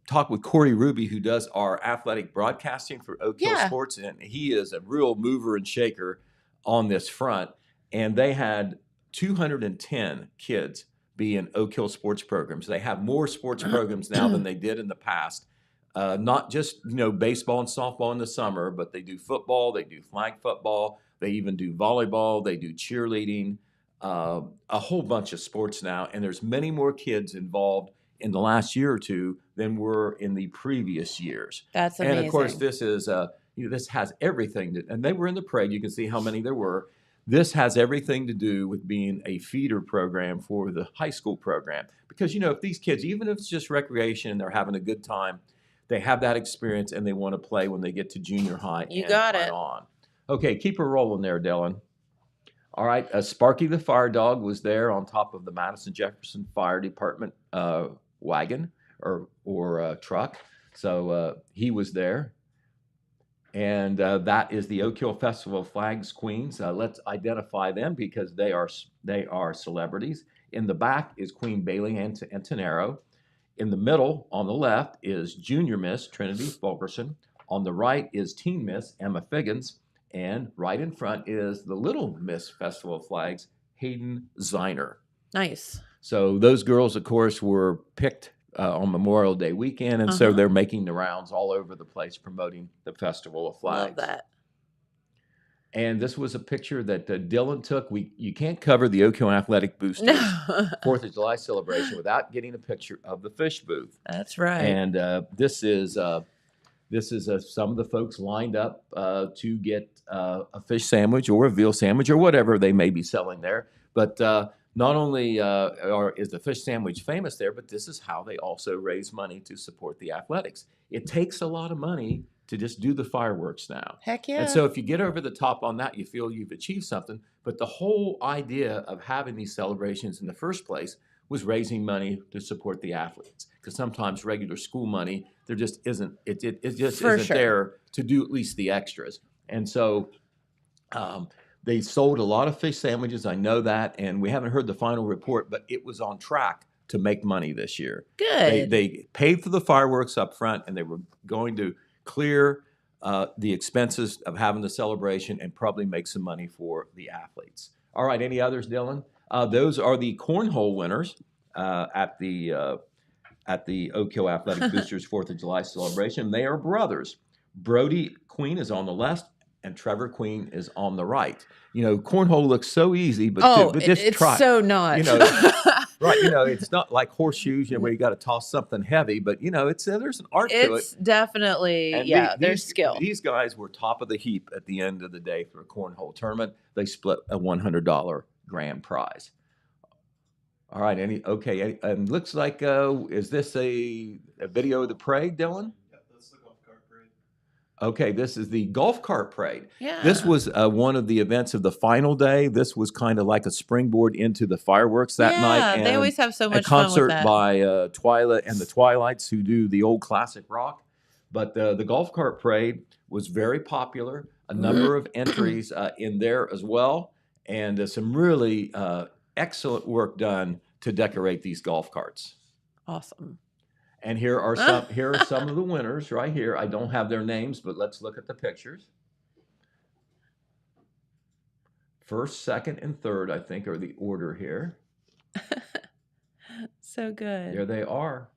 [SPEAKER 6] Talk with Corey Ruby, who does our athletic broadcasting for Oak Hill
[SPEAKER 3] Yeah.
[SPEAKER 6] Sports, and he is a real mover and shaker on this front. And they had 210 kids be in Oak Hill sports programs. They have more sports programs now than they did in the past. Not just, baseball and softball in the summer, but they do football, they do flag football, they even do volleyball, they do cheerleading, a whole bunch of sports now. And there's many more kids involved in the last year or two than were in the previous years.
[SPEAKER 3] That's amazing.
[SPEAKER 6] And of course, this is this has everything and they were in the parade. You can see how many there were. This has everything to do with being a feeder program for the high school program. Because, if these kids, even if it's just recreation and they're having a good time, they have that experience and they want to play when they get to junior high.
[SPEAKER 3] You
[SPEAKER 6] and
[SPEAKER 3] got
[SPEAKER 6] right
[SPEAKER 3] it.
[SPEAKER 6] on. Okay, keep her rolling there, Dylan. All right, Sparky the fire dog was there on top of the Madison Jefferson Fire Department wagon or truck. So he was there. And that is the Oak Hill Festival of Flags Queens. Let's identify them because they are celebrities. In the back is Queen Bailey Antonero. In the middle, on the left, is Junior Miss Trinity Fulkerson. On the right is Teen Miss Emma Figgins. And right in front is the Little Miss Festival of Flags, Hayden Ziner.
[SPEAKER 3] Nice.
[SPEAKER 6] So those girls, of course, were picked on Memorial Day weekend, and so they're making the rounds all over the place promoting the Festival of Flags.
[SPEAKER 3] Love that.
[SPEAKER 6] And this was a picture that Dylan took. You can't cover the Oak Hill Athletic Boosters
[SPEAKER 3] No.
[SPEAKER 6] 4th of July celebration without getting a picture of the fish booth.
[SPEAKER 3] That's right.
[SPEAKER 6] And this is some of the folks lined up to get a fish sandwich or a veal sandwich or whatever they may be selling there. But not only is the fish sandwich famous there, but this is how they also raise money to support the athletics. It takes a lot of money to just do the fireworks now.
[SPEAKER 3] Heck yeah.
[SPEAKER 6] And so if you get over the top on that, you feel you've achieved something. But the whole idea of having these celebrations in the first place was raising money to support the athletes. Because sometimes regular school money, there just isn't, it just
[SPEAKER 3] For
[SPEAKER 6] isn't
[SPEAKER 3] sure.
[SPEAKER 6] there to do at least the extras. And so they sold a lot of fish sandwiches, I know that, and we haven't heard the final report, but it was on track to make money this year.
[SPEAKER 3] Good.
[SPEAKER 6] They paid for the fireworks up front, and they were going to clear the expenses of having the celebration and probably make some money for the athletes. All right, any others, Dylan? Those are the cornhole winners at the Oak Hill Athletic Boosters 4th of July celebration. They are brothers. Brody Queen is on the left, and Trevor Queen is on the right. Cornhole looks so easy, but just
[SPEAKER 3] it's
[SPEAKER 6] try.
[SPEAKER 3] so not.
[SPEAKER 6] Right? It's not like horseshoes, where you got to toss something heavy, but there's an art to it.
[SPEAKER 3] It's definitely,
[SPEAKER 6] And
[SPEAKER 3] there's skill.
[SPEAKER 6] These guys were top of the heap at the end of the day for a cornhole tournament. They split a $100 grand prize. All right, and looks like, is this a video of the parade, Dylan?
[SPEAKER 7] Yep, that's the golf cart parade.
[SPEAKER 6] Okay, this is the golf cart parade.
[SPEAKER 3] Yeah.
[SPEAKER 6] This was one of the events of the final day. This was kind of like a springboard into the fireworks that night.
[SPEAKER 3] Yeah, they
[SPEAKER 6] and
[SPEAKER 3] always have so
[SPEAKER 6] a
[SPEAKER 3] much fun with
[SPEAKER 6] concert
[SPEAKER 3] that.
[SPEAKER 6] by Twilight and the Twilights, who do the old classic rock. But the golf cart parade was very popular. A number of entries in there as well, and some really excellent work done to decorate these golf carts.
[SPEAKER 3] Awesome.
[SPEAKER 6] And here are some of the winners right here. I don't have their names, but let's look at the pictures. First, second, and third, I think, are the order here.
[SPEAKER 3] So good.
[SPEAKER 6] There they are.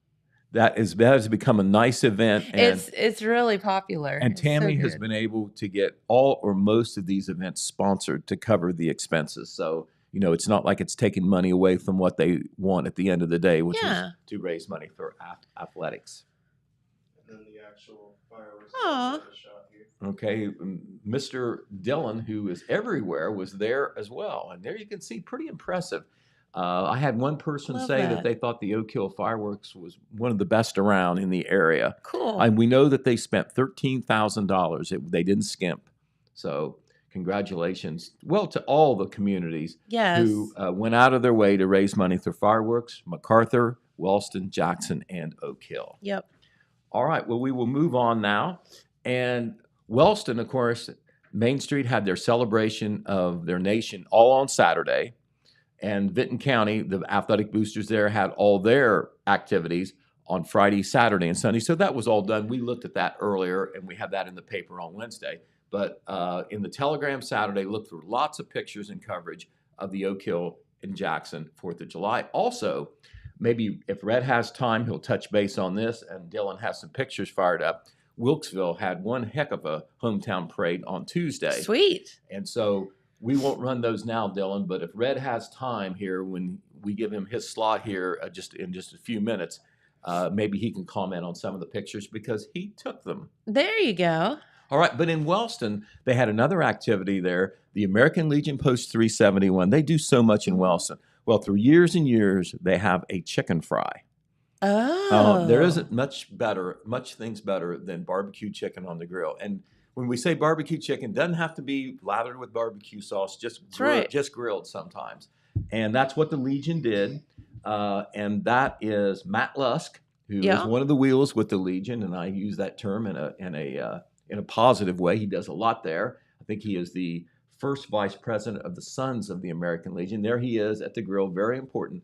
[SPEAKER 6] That has become a nice event, and
[SPEAKER 3] It's really popular.
[SPEAKER 6] and
[SPEAKER 3] It's so
[SPEAKER 6] Tammy has
[SPEAKER 3] good.
[SPEAKER 6] been able to get all or most of these events sponsored to cover the expenses. So, it's not like it's taking money away from what they want at the end of the day, which
[SPEAKER 3] Yeah.
[SPEAKER 6] is to raise money for athletics.
[SPEAKER 7] And then the actual fireworks.
[SPEAKER 3] Aw.
[SPEAKER 7] is shot here.
[SPEAKER 6] Okay, Mr. Dillon, who is everywhere, was there as well. And there you can see, pretty impressive. I had one person
[SPEAKER 3] Love
[SPEAKER 6] say
[SPEAKER 3] that.
[SPEAKER 6] that they thought the Oak Hill fireworks was one of the best around in the area.
[SPEAKER 3] Cool.
[SPEAKER 6] And we know that they spent $13,000. They didn't skimp. So congratulations. Well, to all the communities
[SPEAKER 3] Yes.
[SPEAKER 6] who went out of their way to raise money through fireworks: MacArthur, Wellston, Jackson, and Oak Hill.
[SPEAKER 3] Yep.
[SPEAKER 6] All right, well, we will move on now. And Wellston, of course, Main Street had their celebration of their nation all on Saturday. And Vinton County, the athletic boosters there, had all their activities on Friday, Saturday, and Sunday. So that was all done. We looked at that earlier, and we had that in the paper on Wednesday. But in the Telegram Saturday, look for lots of pictures and coverage of the Oak Hill and Jackson 4th of July. Also, maybe if Red has time, he'll touch base on this, and Dylan has some pictures fired up. Wilkesville had one heck of a hometown parade on Tuesday.
[SPEAKER 3] Sweet.
[SPEAKER 6] And so we won't run those now, Dylan, but if Red has time here, when we give him his slot here just in just a few minutes, maybe he can comment on some of the pictures because he took them.
[SPEAKER 3] There you go.
[SPEAKER 6] All right, but in Wellston, they had another activity there, the American Legion Post 371. They do so much in Wellston. Well, through years and years, they have a chicken fry.
[SPEAKER 3] Oh.
[SPEAKER 6] There isn't much things better than barbecue chicken on the grill. And when we say barbecue chicken, it doesn't have to be lathered with barbecue sauce, just
[SPEAKER 3] right.
[SPEAKER 6] just grilled sometimes. And that's what the Legion did. And that is Matt Lusk, who is one of the wheels with the Legion, and I use that term in a positive way. He does a lot there. I think he is the first vice president of the Sons of the American Legion. There he is at the grill, very important.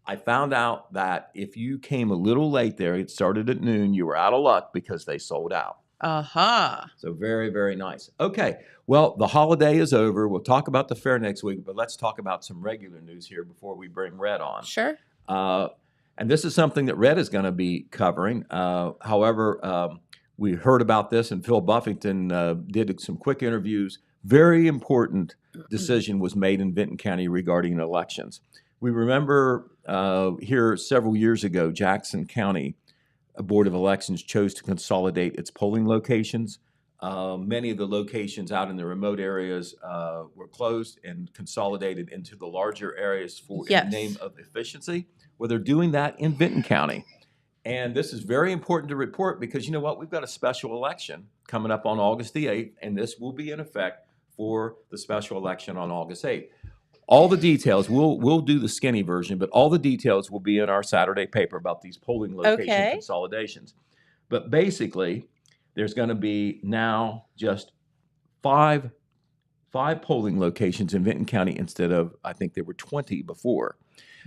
[SPEAKER 6] I found out that if you came a little late there, it started at noon, you were out of luck because they sold out.
[SPEAKER 3] Aha.
[SPEAKER 6] So very, very nice. Okay, well, the holiday is over. We'll talk about the fair next week, but let's talk about some regular news here before we bring Red on.
[SPEAKER 3] Sure.
[SPEAKER 6] And this is something that Red is going to be covering. However, we heard about this, and Phil Buffington did some quick interviews. Very important decision was made in Vinton County regarding elections. We remember here several years ago, Jackson County Board of Elections chose to consolidate its polling locations. Many of the locations out in the remote areas were closed and consolidated into the larger areas in the name of efficiency. Well, they're doing that in Vinton County. And this is very important to report because you know what? We've got a special election coming up on August the 8th, and this will be in effect for the special election on August 8th. All the details, we'll do the skinny version, but all the details will be in our Saturday paper about these polling location consolidations. But basically, there's going to be now just five polling locations in Vinton County instead of, I think there were 20 before.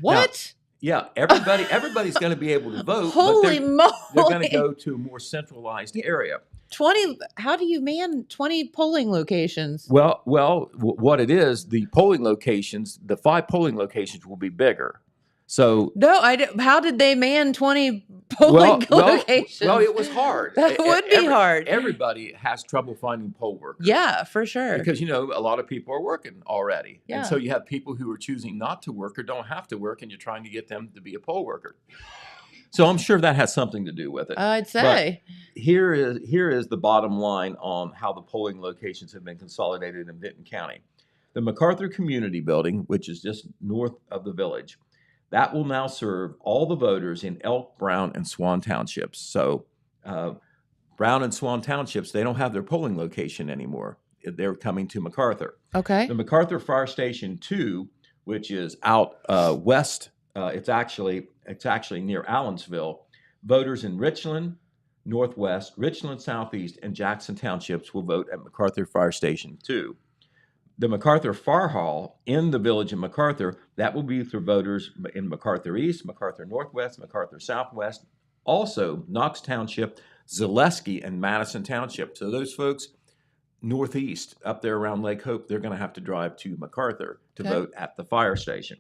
[SPEAKER 3] What?
[SPEAKER 6] Now, everybody's going to be able to vote.
[SPEAKER 3] Holy moly.
[SPEAKER 6] They're going to go to a more centralized area.
[SPEAKER 3] 20, how do you man 20 polling locations?
[SPEAKER 6] Well, what it is, the polling locations, the 5 polling locations will be bigger. So
[SPEAKER 3] no, how did they man 20 polling locations?
[SPEAKER 6] Well, it was hard.
[SPEAKER 3] That would be hard.
[SPEAKER 6] Everybody has trouble finding poll workers.
[SPEAKER 3] Yeah, for sure.
[SPEAKER 6] Because, a lot of people are working already.
[SPEAKER 3] Yeah.
[SPEAKER 6] And so you have people who are choosing not to work or don't have to work, and you're trying to get them to be a poll worker. So I'm sure that has something to do with it.
[SPEAKER 3] I'd say.
[SPEAKER 6] But here is the bottom line on how the polling locations have been consolidated in Vinton County. The MacArthur Community Building, which is just north of the village, that will now serve all the voters in Elk, Brown, and Swan Townships. So Brown and Swan Townships, they don't have their polling location anymore. They're coming to MacArthur.
[SPEAKER 3] Okay.
[SPEAKER 6] The MacArthur Fire Station 2, which is out west, it's actually near Allensville. Voters in Richland Northwest, Richland Southeast, and Jackson Townships will vote at MacArthur Fire Station 2. The MacArthur Fire Hall in the village of MacArthur, that will be for voters in MacArthur East, MacArthur Northwest, MacArthur Southwest, also Knox Township, Zaleski, and Madison Township. So those folks northeast, up there around Lake Hope, they're going to have to drive to MacArthur to vote at the fire station.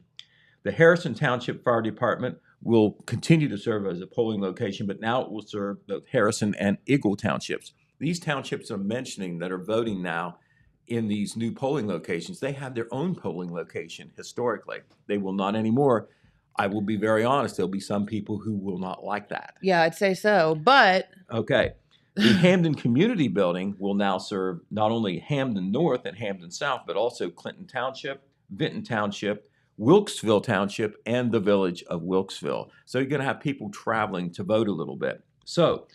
[SPEAKER 6] The Harrison Township Fire Department will continue to serve as a polling location, but now it will serve both Harrison and Eagle Townships. These townships I'm mentioning that are voting now in these new polling locations, they have their own polling location historically. They will not anymore. I will be very honest, there'll be some people who will not like that.
[SPEAKER 3] Yeah, I'd say so. But
[SPEAKER 6] okay. The Hamden Community Building will now serve not only Hamden North and Hamden South, but also Clinton Township, Vinton Township, Wilkesville Township, and the village of Wilkesville. So you're going to have people traveling to vote a little bit. So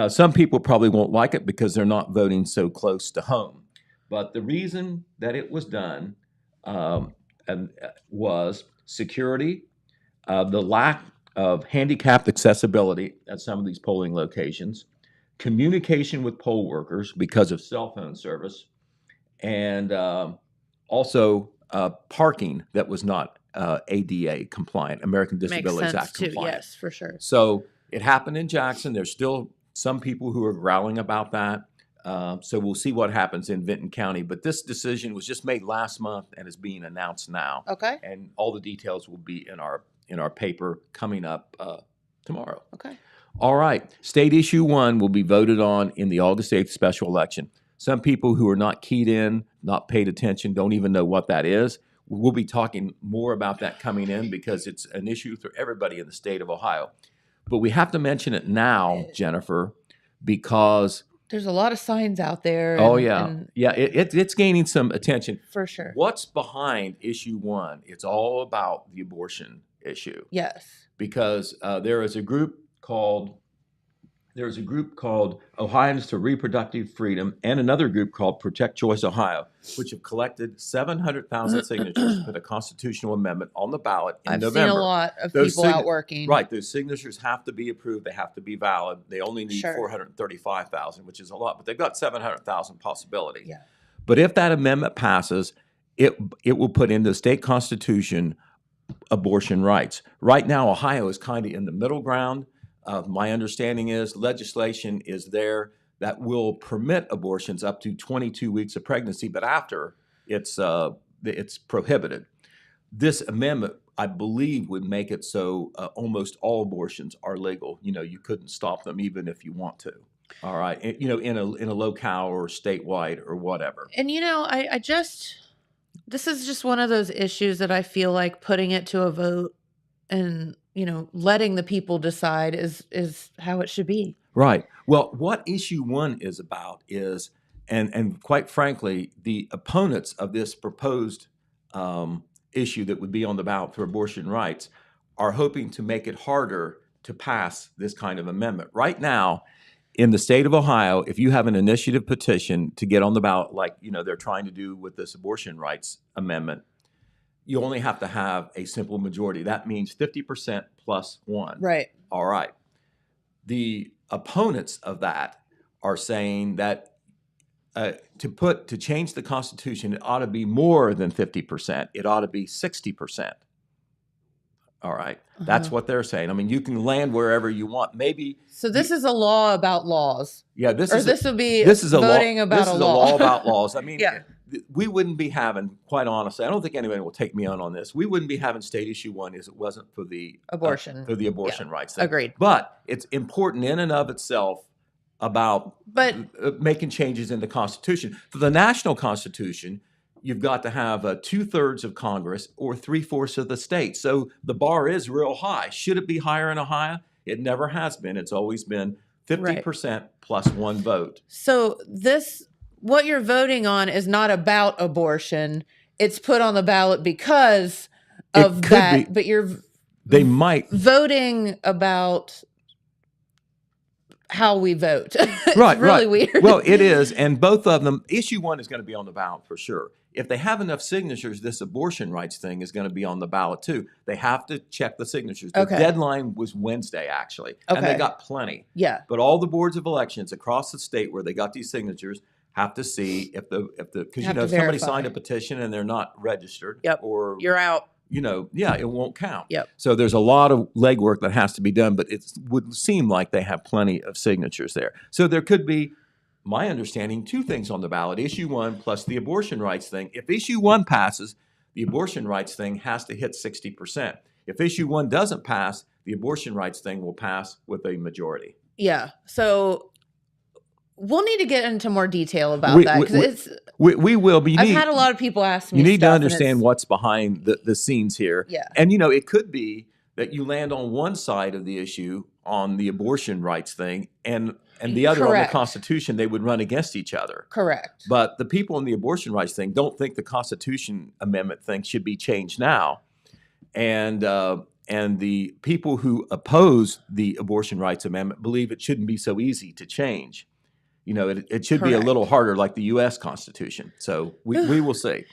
[SPEAKER 6] some people probably won't like it because they're not voting so close to home. But the reason that it was done was security, the lack of handicapped accessibility at some of these polling locations, communication with poll workers because of cell phone service, and also parking that was not ADA compliant, American Disabilities Act
[SPEAKER 3] too.
[SPEAKER 6] compliant.
[SPEAKER 3] Yes, for sure.
[SPEAKER 6] So it happened in Jackson. There's still some people who are growling about that. So we'll see what happens in Vinton County. But this decision was just made last month and is being announced now.
[SPEAKER 3] Okay.
[SPEAKER 6] And all the details will be in our paper coming up tomorrow.
[SPEAKER 3] Okay.
[SPEAKER 6] All right. State issue 1 will be voted on in the August 8th special election. Some people who are not keyed in, not paid attention, don't even know what that is. We'll be talking more about that coming in because it's an issue for everybody in the state of Ohio. But we have to mention it now, Jennifer, because
[SPEAKER 3] there's a lot of signs out there.
[SPEAKER 6] It's gaining some attention.
[SPEAKER 3] For sure.
[SPEAKER 6] What's behind issue 1? It's all about the abortion issue.
[SPEAKER 3] Yes.
[SPEAKER 6] Because there is a group called Ohioans for Reproductive Freedom and another group called Protect Choice Ohio, which have collected 700,000 signatures to put a constitutional amendment on the ballot in November.
[SPEAKER 3] I've seen a lot of people out working.
[SPEAKER 6] Right. Those signatures have to be approved. They have to be valid. They only need 435,000, which is a lot, but they've got 700,000 possibility.
[SPEAKER 3] Yeah.
[SPEAKER 6] But if that amendment passes, it will put into the state constitution abortion rights. Right now, Ohio is kind of in the middle ground. My understanding is legislation is there that will permit abortions up to 22 weeks of pregnancy, but after it's prohibited. This amendment, I believe, would make it so almost all abortions are legal. You couldn't stop them even if you want to. All right, in a locale or statewide or whatever.
[SPEAKER 3] And this is just one of those issues that I feel like putting it to a vote and letting the people decide is how it should be.
[SPEAKER 6] Right. Well, what issue 1 is about is, and quite frankly, the opponents of this proposed issue that would be on the ballot for abortion rights are hoping to make it harder to pass this kind of amendment. Right now, in the state of Ohio, if you have an initiative petition to get on the ballot, like they're trying to do with this abortion rights amendment, you only have to have a simple majority. That means 50% plus 1.
[SPEAKER 3] Right.
[SPEAKER 6] All right. The opponents of that are saying that to change the Constitution, it ought to be more than 50%. It ought to be 60%. All right. That's what they're saying. I mean, you can land wherever you want. Maybe.
[SPEAKER 3] So this is a law about laws.
[SPEAKER 6] Yeah.
[SPEAKER 3] This is a
[SPEAKER 6] voting
[SPEAKER 3] law, about
[SPEAKER 6] this
[SPEAKER 3] a
[SPEAKER 6] is
[SPEAKER 3] law.
[SPEAKER 6] a law about laws. I mean,
[SPEAKER 3] yeah.
[SPEAKER 6] We wouldn't be having, quite honestly, I don't think anybody will take me on this. We wouldn't be having state issue 1 if it wasn't for the
[SPEAKER 3] abortion
[SPEAKER 6] rights thing.
[SPEAKER 3] Agreed.
[SPEAKER 6] But it's important in and of itself about making changes in the Constitution. For the national Constitution, you've got to have 2/3 of Congress or 3/4 of the state. So the bar is real high. Should it be higher in Ohio? It never has been. It's always been 50% plus 1 vote.
[SPEAKER 3] So what you're voting on is not about abortion. It's put on the ballot because of that. But
[SPEAKER 6] they might
[SPEAKER 3] voting about how we vote. It's
[SPEAKER 6] Right,
[SPEAKER 3] really
[SPEAKER 6] right.
[SPEAKER 3] weird.
[SPEAKER 6] Well, it is, and both of them. Issue 1 is going to be on the ballot for sure. If they have enough signatures, this abortion rights thing is going to be on the ballot too. They have to check the signatures. The
[SPEAKER 3] Okay.
[SPEAKER 6] deadline was Wednesday, actually, and they
[SPEAKER 3] Okay.
[SPEAKER 6] got plenty.
[SPEAKER 3] Yeah.
[SPEAKER 6] But all the boards of elections across the state where they got these signatures have to see if the because
[SPEAKER 3] Have to
[SPEAKER 6] somebody
[SPEAKER 3] verify.
[SPEAKER 6] signed a petition and they're not registered.
[SPEAKER 3] Yep.
[SPEAKER 6] Or
[SPEAKER 3] You're out.
[SPEAKER 6] it won't count.
[SPEAKER 3] Yep.
[SPEAKER 6] So there's a lot of legwork that has to be done, but it would seem like they have plenty of signatures there. So there could be, my understanding, 2 things on the ballot: issue 1 plus the abortion rights thing. If issue 1 passes, the abortion rights thing has to hit 60%. If issue 1 doesn't pass, the abortion rights thing will pass with a majority.
[SPEAKER 3] Yeah. So we'll need to get into more detail about
[SPEAKER 6] We-
[SPEAKER 3] that
[SPEAKER 6] we-
[SPEAKER 3] because
[SPEAKER 6] we- We will, but
[SPEAKER 3] I've had a lot of people ask me.
[SPEAKER 6] you need to
[SPEAKER 3] stuff, and
[SPEAKER 6] understand
[SPEAKER 3] it's-
[SPEAKER 6] what's behind the scenes here.
[SPEAKER 3] Yeah.
[SPEAKER 6] And it could be that you land on one side of the issue on the abortion rights thing and the other on the
[SPEAKER 3] Correct.
[SPEAKER 6] Constitution. They would run against each other.
[SPEAKER 3] Correct.
[SPEAKER 6] But the people in the abortion rights thing don't think the Constitution amendment thing should be changed now. And the people who oppose the abortion rights amendment believe it shouldn't be so easy to change. It should be a
[SPEAKER 3] Correct.
[SPEAKER 6] little harder, like the U.S. Constitution. So we will see.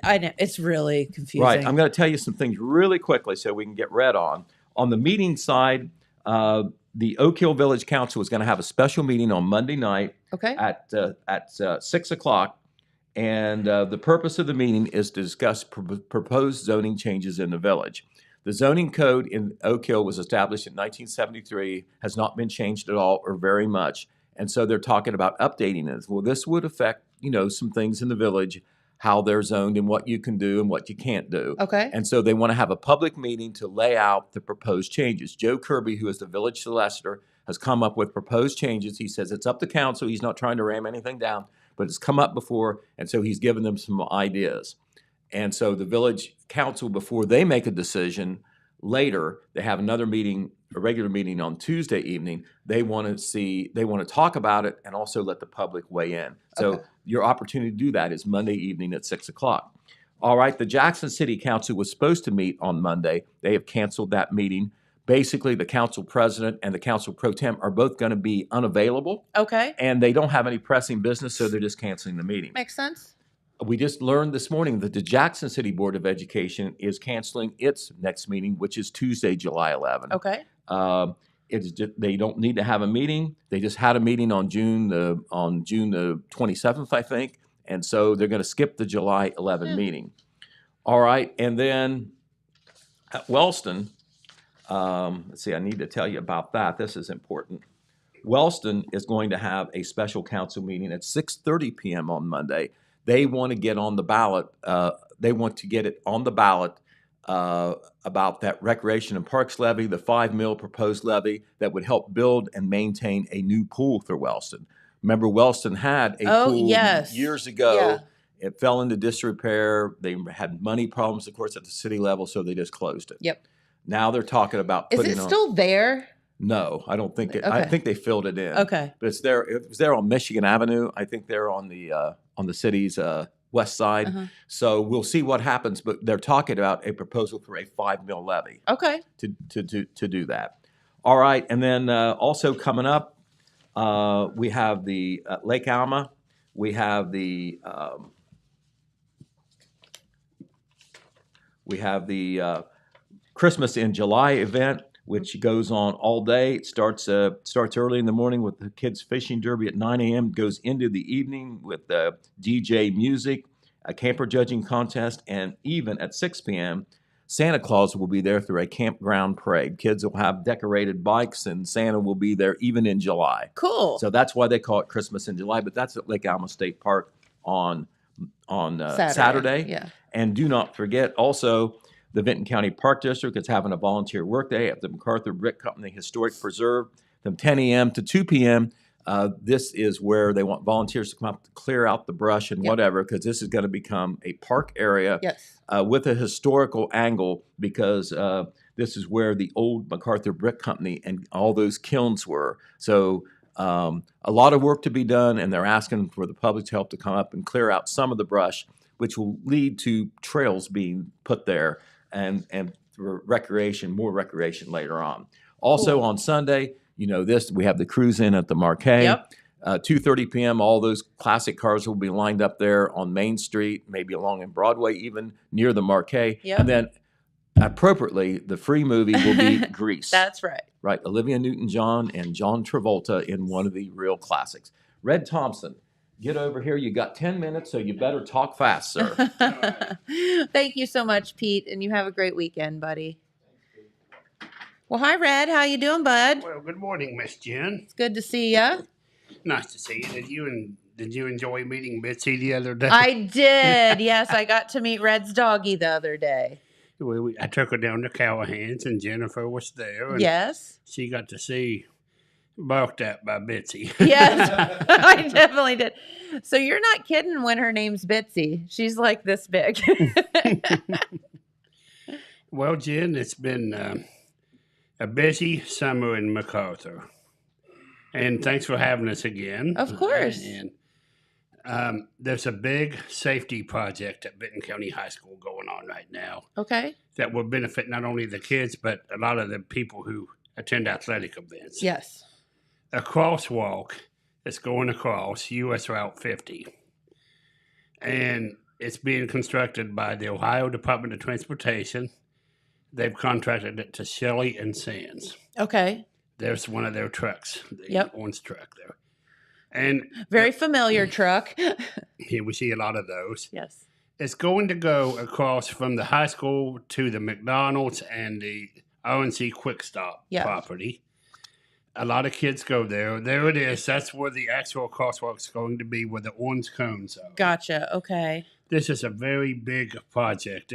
[SPEAKER 3] I know it's really confusing.
[SPEAKER 6] Right. I'm going to tell you some things really quickly so we can get read on. On the meeting side, the Oak Hill Village Council is going to have a special meeting on Monday night
[SPEAKER 3] Okay.
[SPEAKER 6] at 6 o'clock. And the purpose of the meeting is to discuss proposed zoning changes in the village. The zoning code in Oak Hill was established in 1973, has not been changed at all or very much. And so they're talking about updating it. Well, this would affect, some things in the village, how they're zoned and what you can do and what you can't do.
[SPEAKER 3] Okay.
[SPEAKER 6] And so they want to have a public meeting to lay out the proposed changes. Joe Kirby, who is the village solicitor, has come up with proposed changes. He says it's up to council. He's not trying to ram anything down, but it's come up before, and so he's given them some ideas. And so the village council, before they make a decision, later they have another meeting, a regular meeting on Tuesday evening. They want to talk about it and also let the public weigh in. So
[SPEAKER 3] Okay.
[SPEAKER 6] your opportunity to do that is Monday evening at 6 o'clock. All right, the Jackson City Council was supposed to meet on Monday. They have canceled that meeting. Basically, the council president and the council pro tem are both going to be unavailable,
[SPEAKER 3] Okay.
[SPEAKER 6] and they don't have any pressing business, so they're just canceling the meeting.
[SPEAKER 3] Makes sense.
[SPEAKER 6] We just learned this morning that the Jackson City Board of Education is canceling its next meeting, which is Tuesday, July 11.
[SPEAKER 3] Okay.
[SPEAKER 6] They don't need to have a meeting. They just had a meeting on June the 27th, I think, and so they're going to skip the July 11 meeting. All right, and then at Wellston, let's see, I need to tell you about that. This is important. Wellston is going to have a special council meeting at 6:30 p.m. on Monday. They want to get on the ballot. They want to get it on the ballot about that recreation and parks levy, the $5 million proposed levy that would help build and maintain a new pool for Wellston. Remember, Wellston had a pool
[SPEAKER 3] yes.
[SPEAKER 6] years ago.
[SPEAKER 3] Yeah.
[SPEAKER 6] It fell into disrepair. They had money problems, of course, at the city level, so they just closed it.
[SPEAKER 3] Yep.
[SPEAKER 6] Now they're talking about
[SPEAKER 3] Is
[SPEAKER 6] putting
[SPEAKER 3] it
[SPEAKER 6] on.
[SPEAKER 3] still there?
[SPEAKER 6] No, I don't think it. I
[SPEAKER 3] Okay.
[SPEAKER 6] think they filled it in.
[SPEAKER 3] Okay.
[SPEAKER 6] But it's there. It was there on Michigan Avenue. I think they're on the city's west side.
[SPEAKER 3] Uh-huh.
[SPEAKER 6] So we'll see what happens. But they're talking about a proposal for a $5 million levy
[SPEAKER 3] Okay.
[SPEAKER 6] to do that. All right, and then also coming up, we have the Lake Alma. We have the Christmas in July event, which goes on all day. It starts early in the morning with the kids fishing derby at 9 a.m. Goes into the evening with DJ music, a camper judging contest, and even at 6 p.m., Santa Claus will be there through a campground parade. Kids will have decorated bikes, and Santa will be there even in July.
[SPEAKER 3] Cool.
[SPEAKER 6] So that's why they call it Christmas in July. But that's at Lake Alma State Park on Saturday.
[SPEAKER 3] Yeah.
[SPEAKER 6] And do not forget also the Vinton County Park District is having a volunteer workday at the MacArthur Brick Company Historic Preserve from 10 a.m. to 2 p.m. This is where they want volunteers to come up to clear out the brush and
[SPEAKER 3] Yep.
[SPEAKER 6] whatever, because this is going to become a park area
[SPEAKER 3] Yes.
[SPEAKER 6] with a historical angle, because this is where the old MacArthur Brick Company and all those kilns were. So a lot of work to be done, and they're asking for the public's help to come up and clear out some of the brush, which will lead to trails being put there and for recreation, more recreation later on. Also
[SPEAKER 3] Cool.
[SPEAKER 6] on Sunday, You know this. We have the Cruise Inn at the Marquee.
[SPEAKER 3] Yep.
[SPEAKER 6] 2:30 p.m. All those classic cars will be lined up there on Main Street, maybe along in Broadway, even near the Marquee.
[SPEAKER 3] Yep.
[SPEAKER 6] And then, appropriately, the free movie will be Grease.
[SPEAKER 3] That's right.
[SPEAKER 6] Right, Olivia Newton-John and John Travolta in one of the real classics. Red Thompson, get over here. You got 10 minutes, so you better talk fast, sir.
[SPEAKER 3] Thank you so much, Pete, and you have a great weekend, buddy. Well, hi, Red. How you doing, bud?
[SPEAKER 8] Well, good morning, Miss Jen.
[SPEAKER 3] It's good to see you.
[SPEAKER 8] Nice to see you. Did you enjoy meeting Bitsy the other day?
[SPEAKER 3] I did. Yes, I got to meet Red's doggy the other day.
[SPEAKER 8] I took her down to Callahan's, and Jennifer was there. And
[SPEAKER 3] Yes.
[SPEAKER 8] she got to see barked at by Bitsy.
[SPEAKER 3] Yes, I definitely did. So you're not kidding when her name's Bitsy. She's like this big.
[SPEAKER 8] Well, Jen, it's been a busy summer in MacArthur. And thanks for having us again.
[SPEAKER 3] Of course.
[SPEAKER 8] And there's a big safety project at Benton County High School going on right now
[SPEAKER 3] Okay.
[SPEAKER 8] that will benefit not only the kids, but a lot of the people who attend athletic events.
[SPEAKER 3] Yes.
[SPEAKER 8] A crosswalk that's going across US Route 50. And it's being constructed by the Ohio Department of Transportation. They've contracted it to Shelley and Sands.
[SPEAKER 3] Okay.
[SPEAKER 8] There's one of their trucks, the
[SPEAKER 3] Yep.
[SPEAKER 8] orange truck there. And
[SPEAKER 3] Very familiar truck.
[SPEAKER 8] here we see a lot of those.
[SPEAKER 3] Yes.
[SPEAKER 8] It's going to go across from the high school to the McDonald's and the ONC Quick Stop
[SPEAKER 3] Yeah.
[SPEAKER 8] property. A lot of kids go there. There it is. That's where the actual crosswalk's going to be, where the orange cones are.
[SPEAKER 3] Gotcha. Okay.
[SPEAKER 8] This is a very big project.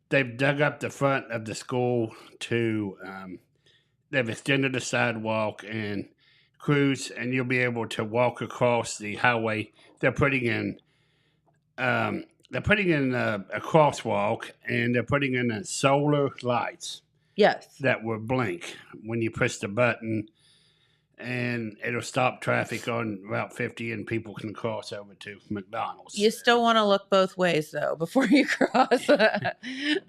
[SPEAKER 8] They've dug up the front of the school to they've extended the sidewalk and cruise, and you'll be able to walk across the highway. They're putting in a crosswalk, and they're putting in solar lights
[SPEAKER 3] Yes.
[SPEAKER 8] that will blink when you push the button, and it'll stop traffic on Route 50, and people can cross over to McDonald's.
[SPEAKER 3] You still want to look both ways, though, before you cross.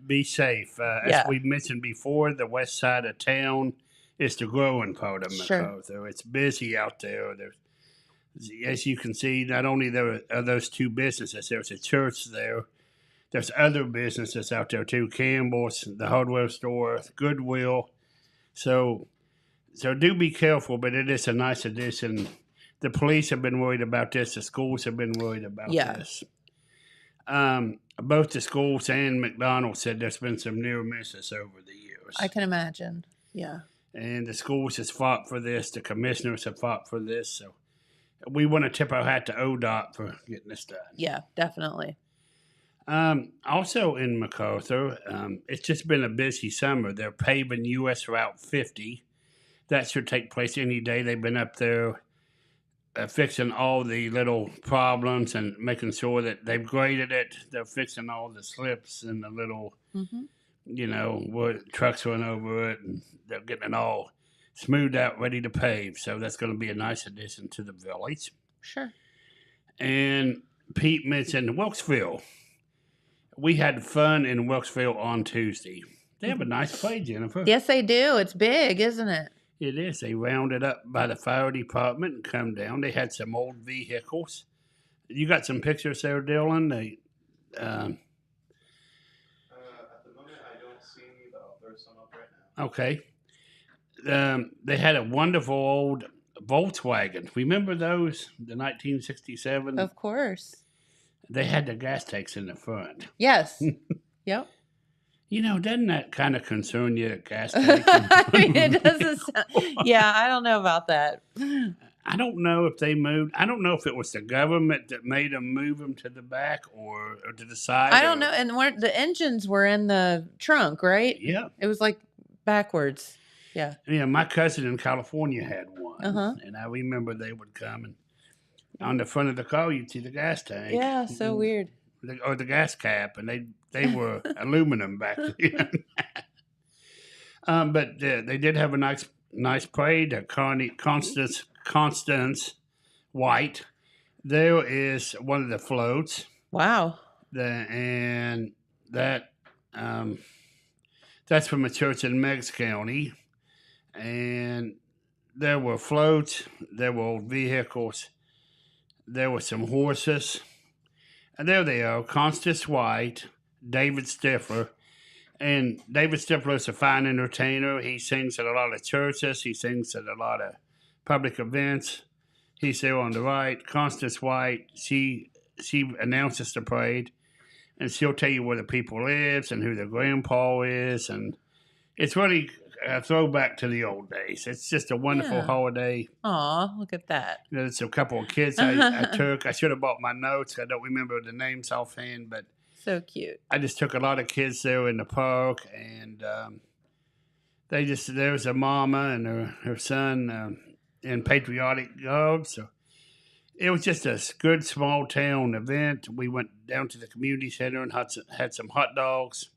[SPEAKER 8] Be safe.
[SPEAKER 3] Yeah.
[SPEAKER 8] As we mentioned before, the west side of town is the growing part of
[SPEAKER 3] Sure.
[SPEAKER 8] MacArthur. It's busy out there. As you can see, not only there are those two businesses, there's a church there. There's other businesses out there too, Campbell's, the hardware store, Goodwill. So do be careful, but it is a nice addition. The police have been worried about this. The schools have been worried about this. Both the schools and McDonald's said there's been some near misses over the years.
[SPEAKER 3] I can imagine. Yeah.
[SPEAKER 8] And the schools has fought for this. The commissioners have fought for this. So we want to tip our hat to ODOT for getting this done.
[SPEAKER 3] Yeah, definitely.
[SPEAKER 8] Also in MacArthur, it's just been a busy summer. They're paving US Route 50. That should take place any day. They've been up there fixing all the little problems and making sure that they've graded it. They're fixing all the slips and the little, where trucks run over it, and they're getting it all smoothed out, ready to pave. So that's going to be a nice addition to the village.
[SPEAKER 3] Sure.
[SPEAKER 8] And Pete mentioned Wilkesville. We had fun in Wilkesville on Tuesday. They have a nice play, Jennifer.
[SPEAKER 3] Yes, they do. It's big, isn't it?
[SPEAKER 8] It is. They rounded up by the fire department and come down. They had some old vehicles. You got some pictures there, Dylan?
[SPEAKER 7] At the moment, I don't see any, but I'll throw some up right now.
[SPEAKER 8] Okay. They had a wonderful old Volkswagen. Remember those? The 1967?
[SPEAKER 3] Of course.
[SPEAKER 8] They had the gas tanks in the front.
[SPEAKER 3] Yes. Yep.
[SPEAKER 8] Doesn't that kind of concern you, the gas tank?
[SPEAKER 3] I mean, it doesn't sound, yeah, I don't know about that.
[SPEAKER 8] I don't know if they moved. I don't know if it was the government that made them move them to the back or to the side.
[SPEAKER 3] I don't know. And the engines were in the trunk, right?
[SPEAKER 8] Yeah.
[SPEAKER 3] It was like backwards. Yeah.
[SPEAKER 8] Yeah, my cousin in California had one.
[SPEAKER 3] Uh-huh.
[SPEAKER 8] And I remember they would come, and on the front of the car, you'd see the gas tank.
[SPEAKER 3] Yeah, so weird.
[SPEAKER 8] Or the gas cap, and they were aluminum back then. But they did have a nice parade. Constance White. There is one of the floats.
[SPEAKER 3] Wow.
[SPEAKER 8] And that's from a church in Meigs County. And there were floats, there were old vehicles, there were some horses, and there they are, Constance White, David Stifler. And David Stifler is a fine entertainer. He sings at a lot of churches. He sings at a lot of public events. He's there on the right. Constance White, she announces the parade, and she'll tell you where the people lives and who their grandpa is. And it's really a throwback to the old days. It's just a wonderful
[SPEAKER 3] Yeah.
[SPEAKER 8] holiday.
[SPEAKER 3] Aw, look at that.
[SPEAKER 8] There's a couple of kids I took. I should have bought my notes. I don't remember the names offhand, but
[SPEAKER 3] So cute.
[SPEAKER 8] I just took a lot of kids there in the park, and there was a mama and her son in patriotic garb. So it was just a good small town event. We went down to the community center and had some hot dogs,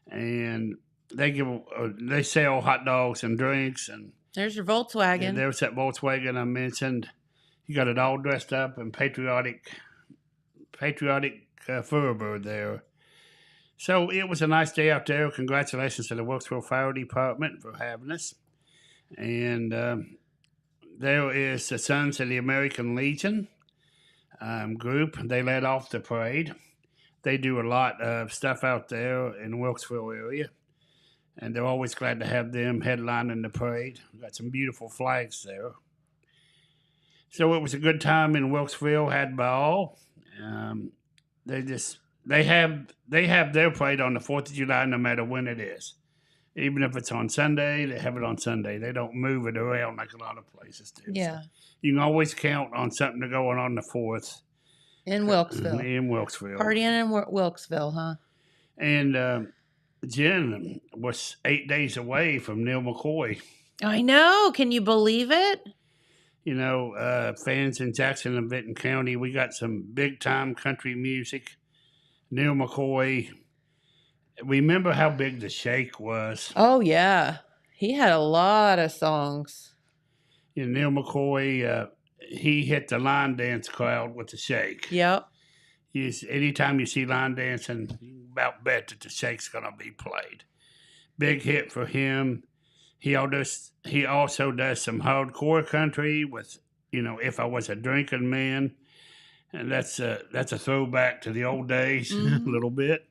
[SPEAKER 8] and they sell hot dogs and drinks, and
[SPEAKER 3] There's your Volkswagen.
[SPEAKER 8] there was that Volkswagen I mentioned. You got it all dressed up in patriotic fervor there. So it was a nice day out there. Congratulations to the Wilkesville Fire Department for having us. And there is the Sons of the American Legion group. They led off the parade. They do a lot of stuff out there in the Wilkesville area, and they're always glad to have them headlining the parade. We've got some beautiful flags there. So it was a good time in Wilkesville, had by all. They have their parade on the 4th of July no matter when it is. Even if it's on Sunday, they have it on Sunday. They don't move it around like a lot of places do.
[SPEAKER 3] Yeah.
[SPEAKER 8] So you can always count on something going on the 4th.
[SPEAKER 3] In Wilkesville.
[SPEAKER 8] In Wilkesville.
[SPEAKER 3] Partying in Wilkesville, huh?
[SPEAKER 8] And Jen was 8 days away from Neil McCoy.
[SPEAKER 3] I know. Can you believe it?
[SPEAKER 8] You know, fans in Jackson and Benton County, we got some big-time country music. Neil McCoy. Remember how big the Shake was?
[SPEAKER 3] Oh, yeah. He had a lot of songs.
[SPEAKER 8] You know, Neil McCoy, he hit the line dance crowd with the Shake.
[SPEAKER 3] Yep.
[SPEAKER 8] Anytime you see line dancing, you can about bet that the Shake's going to be played. Big hit for him. He also does some hardcore country with, you know, If I Was a Drinking Man. And that's a throwback to the old days a little bit.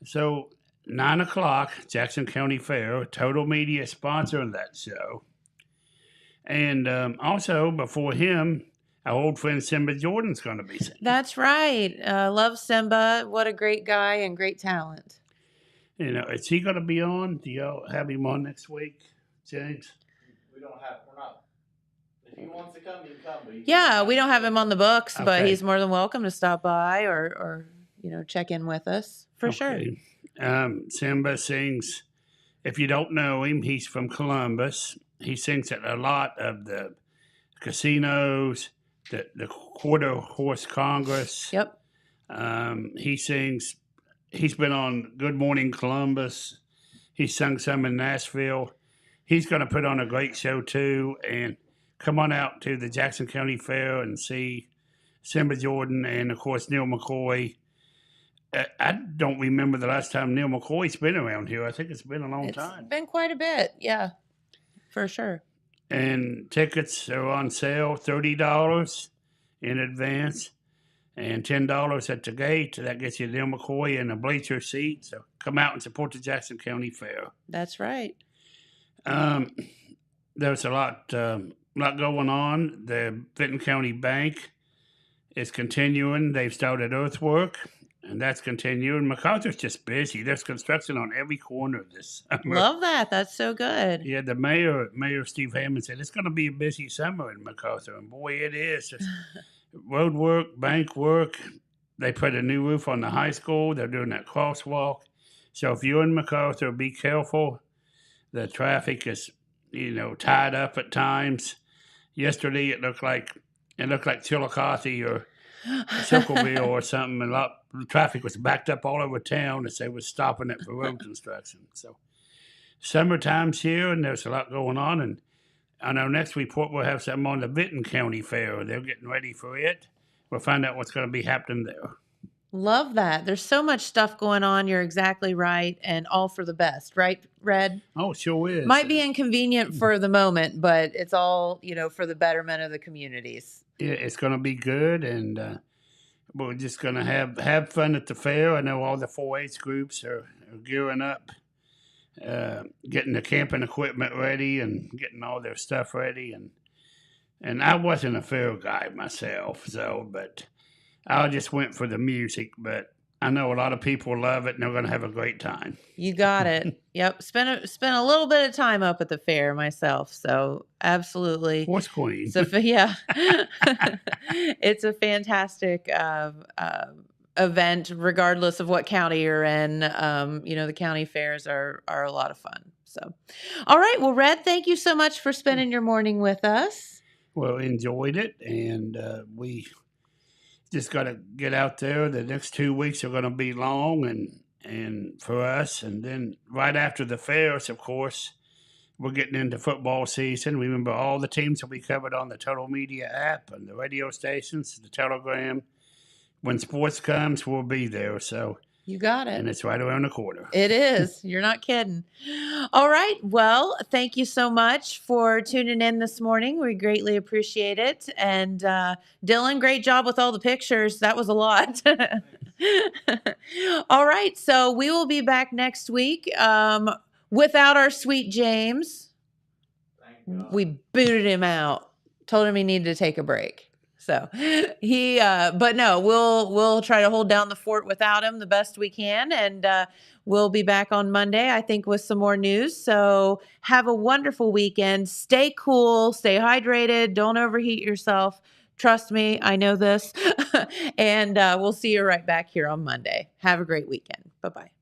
[SPEAKER 8] So 9 o'clock, Jackson County Fair, Total Media sponsoring that show. And also before him, our old friend Simba Jordan's going to be singing.
[SPEAKER 3] That's right. Love Simba. What a great guy and great talent.
[SPEAKER 8] You know, is he going to be on? Do y'all have him on next week, James?
[SPEAKER 7] We're not. If he wants to come, he can come. But he
[SPEAKER 3] Yeah,
[SPEAKER 7] can't
[SPEAKER 3] we don't have him on the books, but
[SPEAKER 8] Okay.
[SPEAKER 3] he's more than welcome to stop by or check in with us for sure.
[SPEAKER 8] Okay. Simba sings. If you don't know him, he's from Columbus. He sings at a lot of the casinos, the Quarter Horse Congress.
[SPEAKER 3] Yep.
[SPEAKER 8] He sings. He's been on Good Morning Columbus. He's sung some in Nashville. He's going to put on a great show too. And come on out to the Jackson County Fair and see Simba Jordan and of course Neil McCoy. I don't remember the last time Neil McCoy's been around here. I think it's been a long
[SPEAKER 3] It's
[SPEAKER 8] time.
[SPEAKER 3] been quite a bit. Yeah, for sure.
[SPEAKER 8] And tickets are on sale, $30 in advance and $10 at the gate. That gets you Neil McCoy in a bleacher seat. So come out and support the Jackson County Fair.
[SPEAKER 3] That's right.
[SPEAKER 8] There's a lot going on. The Benton County Bank is continuing. They've started earthwork, and that's continuing. MacArthur's just busy. There's construction on every corner this summer.
[SPEAKER 3] Love that. That's so good.
[SPEAKER 8] Yeah, the Mayor Steve Hammond said it's going to be a busy summer in MacArthur, and boy, it is. Just road work, bank work. They put a new roof on the high school. They're doing that crosswalk. So if you're in MacArthur, be careful. The traffic is, tied up at times. Yesterday, it looked like Chillicothe or Circleville or something. The traffic was backed up all over town as they were stopping it for road construction. So summertime's here, and there's a lot going on. And on our next report, we'll have something on the Benton County Fair. They're getting ready for it. We'll find out what's going to be happening there.
[SPEAKER 3] Love that. There's so much stuff going on. You're exactly right. And all for the best, right, Red?
[SPEAKER 8] Oh, sure is.
[SPEAKER 3] Might be inconvenient for the moment, but it's all, for the betterment of the communities.
[SPEAKER 8] Yeah, it's going to be good, and we're just going to have fun at the fair. I know all the 4-H groups are gearing up, getting the camping equipment ready and getting all their stuff ready. And I wasn't a fair guy myself, but I just went for the music. But I know a lot of people love it, and they're going to have a great time.
[SPEAKER 3] You got it. Yep. Spent a little bit of time up at the fair myself. So absolutely.
[SPEAKER 8] What's Queen?
[SPEAKER 3] So yeah, it's a fantastic event, regardless of what county you're in. The county fairs are a lot of fun. So, all right. Well, Red, thank you so much for spending your morning with us.
[SPEAKER 8] Well, enjoyed it, and we just got to get out there. The next 2 weeks are going to be long, and for us, and then right after the fairs, of course, we're getting into football season. Remember, all the teams will be covered on the Total Media app and the radio stations, the Telegram. When sports comes, we'll be there. So
[SPEAKER 3] you got it.
[SPEAKER 8] And it's right around the corner.
[SPEAKER 3] It is. You're not kidding. All right. Well, thank you so much for tuning in this morning. We greatly appreciate it. And Dylan, great job with all the pictures. That was a lot. All right. So we will be back next week without our sweet James. We booted him out. Told him he needed to take a break. So but no, we'll try to hold down the fort without him the best we can. And we'll be back on Monday, I think, with some more news. So have a wonderful weekend. Stay cool, stay hydrated. Don't overheat yourself. Trust me, I know this. And we'll see you right back here on Monday. Have a great weekend. Bye-bye.